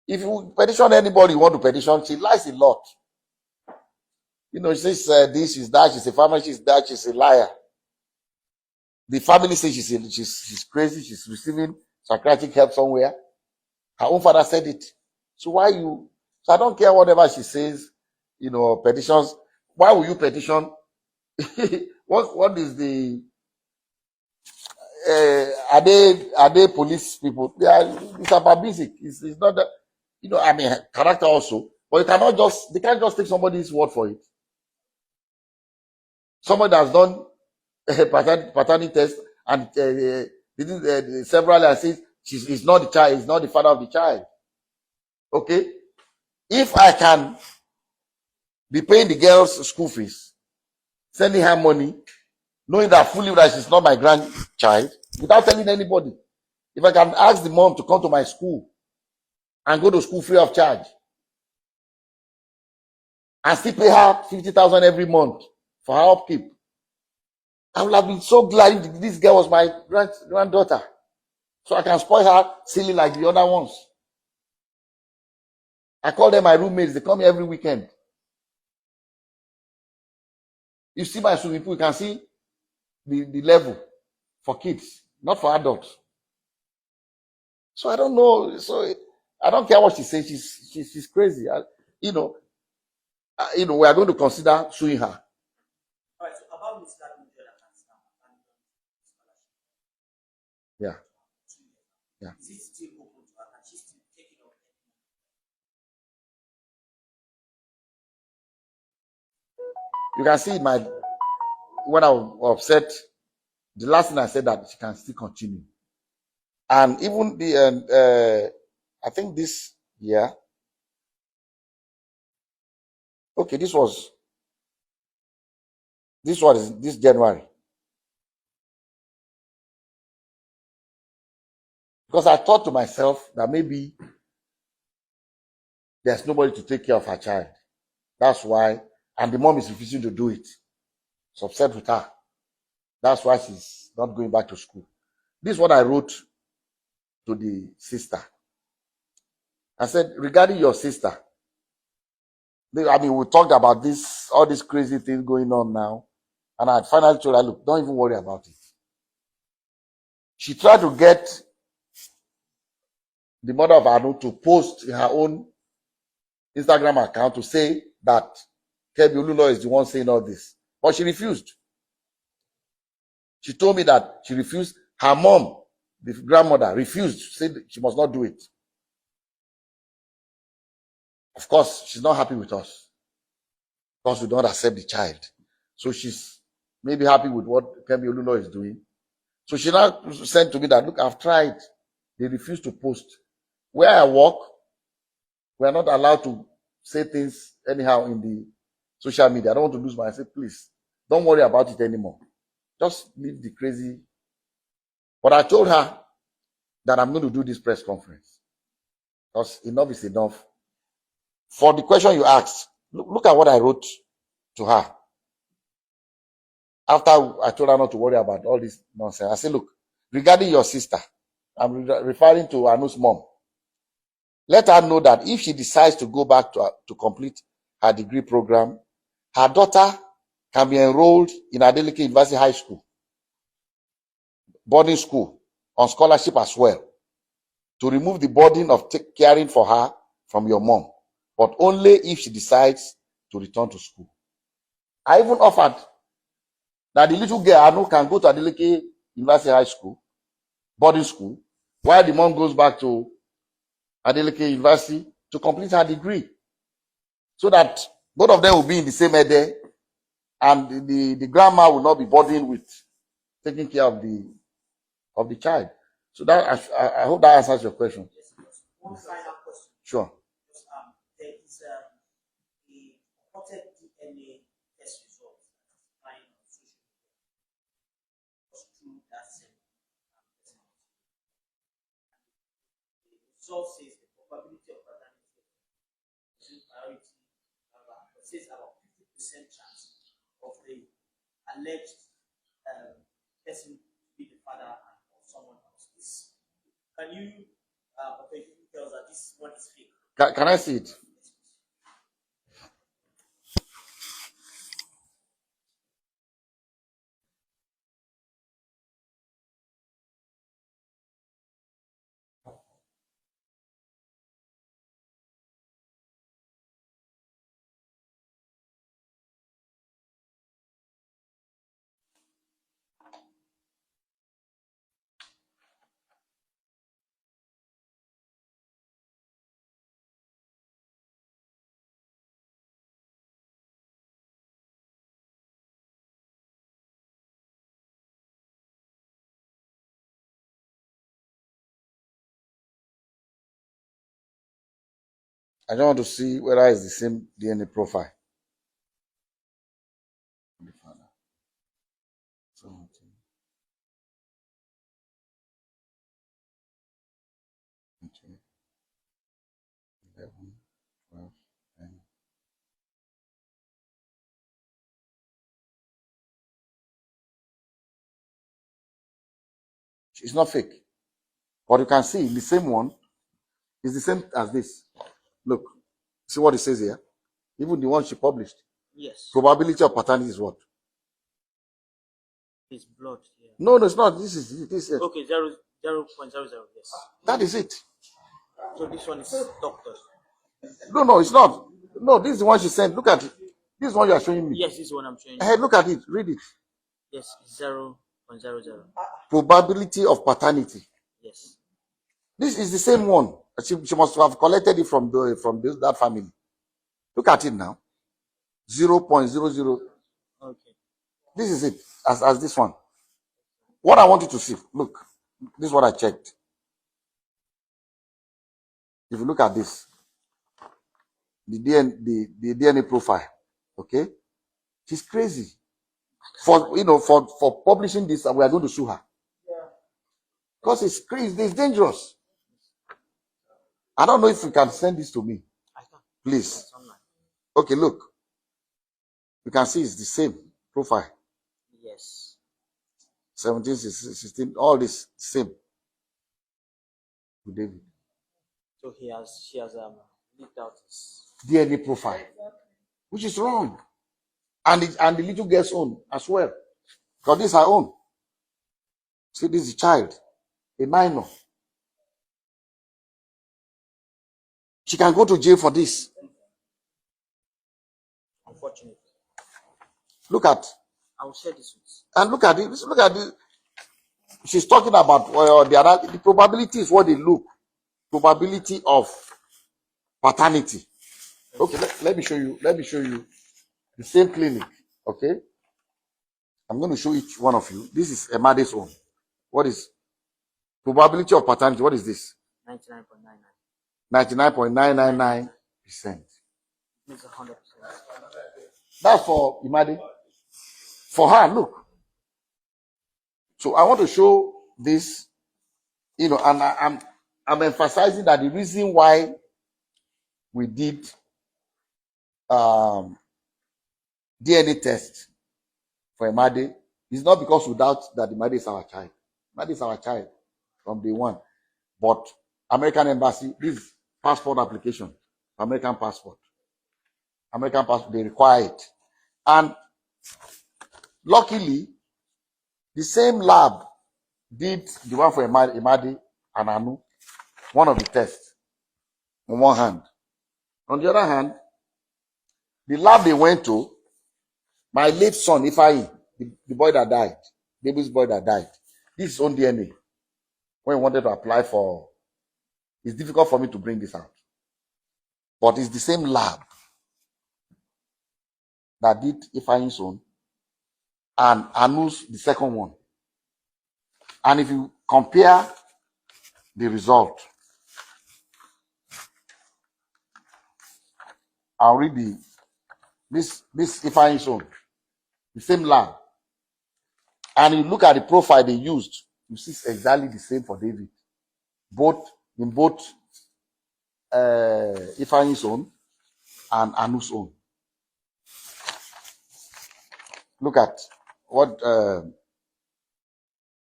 [SPEAKER 1] If you petition anybody you want to petition, she lies a lot. She says this, she's that, she's a farmer, she's that, she's a liar. The family says she's crazy, she's receiving psychiatric help somewhere. Her own father said it. So I don't care whatever she says, petitions. Why will you petition? What is the, are they police people? It's about basic. It's not that, character also. But they can't just take somebody's word for it. Somebody that's done a paternity test and did several and says he's not the child, he's not the father of the child. Okay? If I can be paying the girl's school fees, sending her money, knowing that fully that she's not my grandchild, without telling anybody, if I can ask the mom to come to my school and go to school free of charge, and still pay her 50,000 every month for her upkeep, I would have been so glad if this girl was my granddaughter, so I can spoil her silly like the other ones. I call them my roommates. They come here every weekend. You see my swimming pool, you can see the level for kids, not for adults. So I don't know. So I don't care what she says. She's crazy. We are going to consider suing her.
[SPEAKER 4] All right, so about Miss Gardner,
[SPEAKER 1] Yeah. Yeah.
[SPEAKER 4] is it still open to her? Can she still take it up?
[SPEAKER 1] You can see when I was upset, the last thing I said that she can still continue. And even I think this year, okay, this was this January. Because I thought to myself that maybe there's nobody to take care of her child. That's why, and the mom is refusing to do it. She's upset with her. That's why she's not going back to school. This is what I wrote to the sister. I said, regarding your sister, we talked about all these crazy things going on now. And I finally told her, look, don't even worry about it. She tried to get the mother of Anu to post in her own Instagram account to say that Kemi Olulo is the one saying all this. But she refused. She told me that she refused. Her mom, the grandmother, refused, said she must not do it. Of course, she's not happy with us because we don't accept the child. So she's maybe happy with what Kemi Olulo is doing. So she now said to me that, look, I've tried. They refuse to post. Where I work, we are not allowed to say things anyhow in the social media. I don't want to lose my. I said, please, don't worry about it anymore. Just leave the crazy. But I told her that I'm going to do this press conference because enough is enough. For the question you asked, look at what I wrote to her. After I told her not to worry about all this nonsense, I said, look, regarding your sister, I'm referring to Anu's mom. Let her know that if she decides to go back to complete her degree program, her daughter can be enrolled in Adeleke University High School, boarding school, on scholarship as well, to remove the burden of caring for her from your mom, but only if she decides to return to school. I even offered that the little girl Anu can go to Adeleke University High School, boarding school, while the mom goes back to Adeleke University to complete her degree, so that both of them will be in the same ede, and the grandma will not be burdened with taking care of the child. So that I hope that answers your question.
[SPEAKER 4] Yes, yes. One final question.
[SPEAKER 1] Sure.
[SPEAKER 4] There is a reported DNA test result lying on social media. Was through that same person. The result says the probability of paternity is priority, it says about 50% chance of the alleged person to be the father of someone else. Can you tell us that this one is fake?
[SPEAKER 1] Can I see it? I don't want to see whether it's the same DNA profile. The father. 17, 18, 11, 12, 10. It's not fake. But you can see the same one is the same as this. Look, see what it says here? Even the one she published.
[SPEAKER 4] Yes.
[SPEAKER 1] Probability of paternity is what?
[SPEAKER 4] It's blood. Yeah.
[SPEAKER 1] No, it's not. This is this.
[SPEAKER 4] Okay, 0.00. Yes.
[SPEAKER 1] That is it.
[SPEAKER 4] So this one is doctored.
[SPEAKER 1] No, it's not. No, this is the one she sent. Look at it. This is one you are showing me.
[SPEAKER 4] Yes, this is one I'm showing you.
[SPEAKER 1] Hey, look at it. Read it.
[SPEAKER 4] Yes, 0.00.
[SPEAKER 1] Probability of paternity.
[SPEAKER 4] Yes.
[SPEAKER 1] This is the same one. She must have collected it from that family. Look at it now. 0.00.
[SPEAKER 4] Okay.
[SPEAKER 1] This is it. As this one. What I want you to see. Look. This is what I checked. If you look at this, the DNA profile, okay, she's crazy. For publishing this, we are going to sue her because it's crazy. It's dangerous. I don't know if you can send this to me,
[SPEAKER 4] I can.
[SPEAKER 1] please.
[SPEAKER 4] It's online.
[SPEAKER 1] Okay, look. You can see it's the same profile.
[SPEAKER 4] Yes.
[SPEAKER 1] 17, 16, all this same. With David.
[SPEAKER 4] So she has leaked out his
[SPEAKER 1] DNA profile, which is wrong, and the little girl's own as well, because this is her own. See, this is a child, a minor. She can go to jail for this.
[SPEAKER 4] Unfortunately.
[SPEAKER 1] Look at,
[SPEAKER 4] I will share this with
[SPEAKER 1] and look at it. Look at it. She's talking about the probability is what they look. Probability of paternity. Okay, let me show you. Let me show you the same clinic. Okay, I'm going to show each one of you. This is Emade's own. What is probability of paternity? What is this?
[SPEAKER 4] 99.99.
[SPEAKER 1] 99.999%.
[SPEAKER 4] It's 100%.
[SPEAKER 1] That's for Imade. For her, look. So I want to show this, and I'm emphasizing that the reason why we did DNA test for Imade is not because we doubt that Imade is our child. Imade is our child from day one. But American Embassy, this passport application, American passport, they require it. And luckily, the same lab did the one for Imade and Anu, one of the tests, on one hand. On the other hand, the lab they went to, my late son, Ifeanyi, the boy that died, baby's boy that died, this is on DNA. When he wanted to apply for, it's difficult for me to bring this out. But it's the same lab that did Ifeanyi's own and Anu's the second one. And if you compare the result, I'll read this Ifeanyi's own, the same lab. And you look at the profile they used, you see it's exactly the same for David. In both Ifeanyi's own and Anu's own. Look at what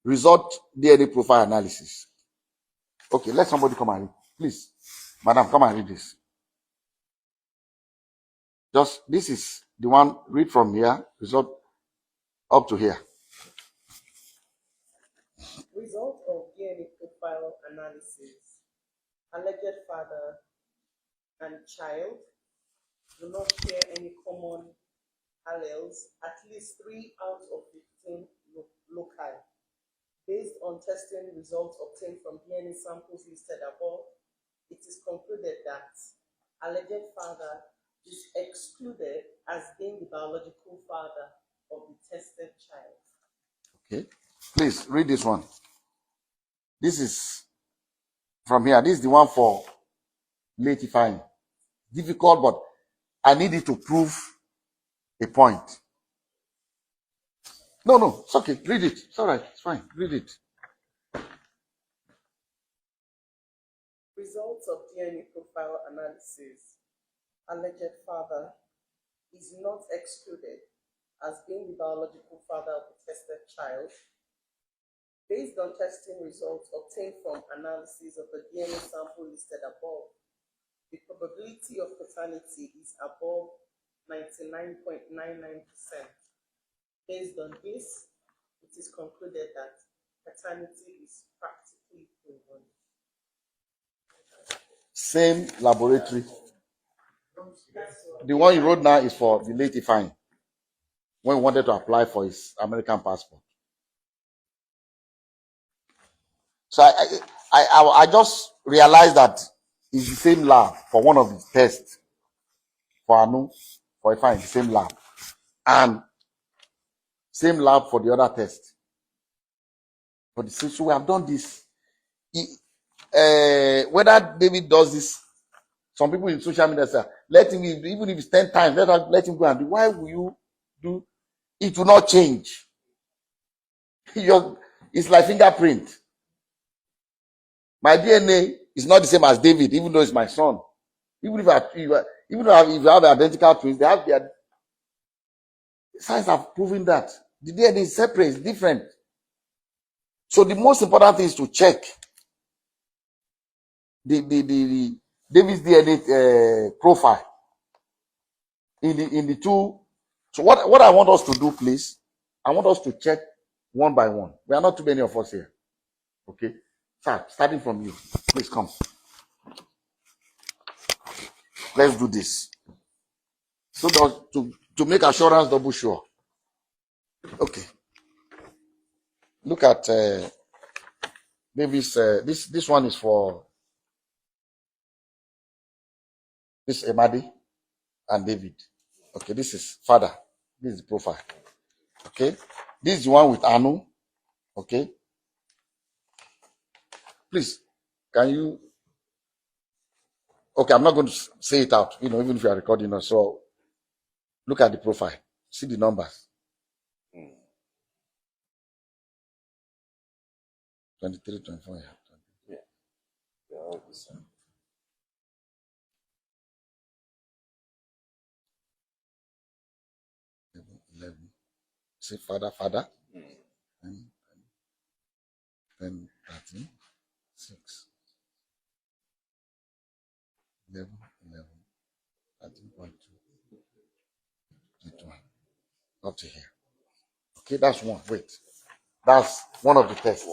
[SPEAKER 1] result DNA profile analysis. Okay, let somebody come and read. Please, madam, come and read this. This is the one, read from here, result up to here.
[SPEAKER 3] Result of DNA profile analysis. Alleged father and child do not share any common alleles, at least 3 out of 15 loci. Based on testing results obtained from DNA samples listed above, it is concluded that alleged father is excluded as being the biological father of the tested child.
[SPEAKER 1] Okay, please read this one. This is from here. This is the one for late Ifeanyi. Difficult, but I need it to prove a point. No, it's okay. Read it. It's all right. It's fine. Read it.
[SPEAKER 3] Results of DNA profile analysis. Alleged father is not excluded as being the biological father of the tested child. Based on testing results obtained from analysis of the DNA sample listed above, the probability of paternity is above 99.99%. Based on this, it is concluded that paternity is practically proven.
[SPEAKER 1] Same laboratory. The one you wrote now is for the late Ifeanyi, when he wanted to apply for his American passport. So I just realized that it's the same lab for one of the tests for Anu, for Ifeanyi, the same lab, and same lab for the other test. For the so we have done this. Whether David does this, some people in social media say, let him, even if it's 10 times, let him go and do. Why will you do? It will not change. It's like fingerprint. My DNA is not the same as David, even though it's my son. Even if you have identical twins, they have their science have proven that the DNA is separate, it's different. So the most important thing is to check the David's DNA profile in the two. So what I want us to do, please, I want us to check one by one. We are not too many of us here. Okay, sir, starting from you, please come. Let's do this. So that to make assurance double sure. Okay. Look at David's. This one is for this Emadi and David. Okay, this is father. This is the profile. Okay, this is the one with Anu. Okay, please, can you? Okay, I'm not going to say it out. Even if you are recording us. So look at the profile. See the numbers. 23, 24. Yeah.
[SPEAKER 5] They're all the same.
[SPEAKER 1] 11. See father. 10, 13, 6, 11, 13.2, 21. Up to here. Okay, that's one. Wait. That's one of the tests.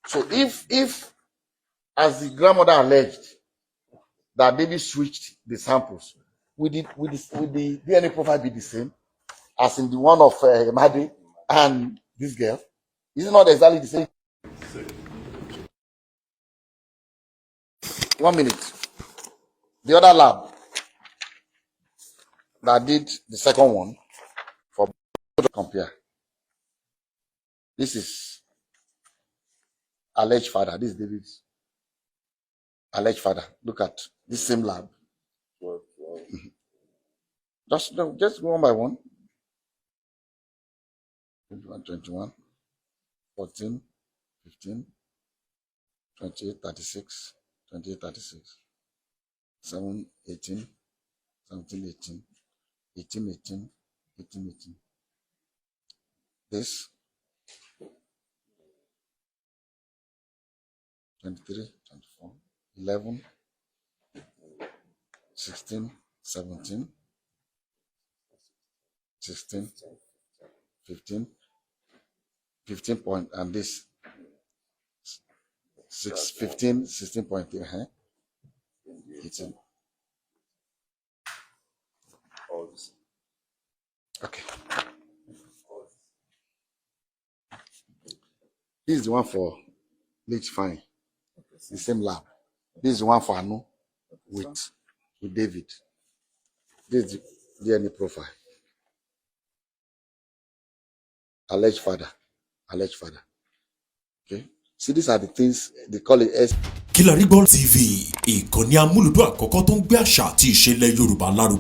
[SPEAKER 1] So if as the grandmother alleged that David switched the samples, would the DNA profile be the same as in the one of Madi and this girl? Is it not exactly the same? 1 minute. The other lab that did the second one for both to compare. This is alleged father. This is David's alleged father. Look at this same lab.
[SPEAKER 5] 12.
[SPEAKER 1] Just go one by one. 21, 14, 15, 28, 36, 28, 36, 7, 18, 17, 18, 18, 18, 18, 18. This 23, 24, 11, 16, 17, 16, 15, 15 point, and this 15, 16.3, 18.
[SPEAKER 5] All the same.
[SPEAKER 1] Okay. This is the one for Leach Fine. The same lab. This is the one for Anu with David. This is the DNA profile. Alleged father. Okay. See, these are the things they call it S.
[SPEAKER 2] Kilarigbo TV, ìkànnì amúlùdún àkọ́kọ́ tó ń gbé àṣà àti ìṣẹ̀lẹ̀ Yorùbá lárugẹ.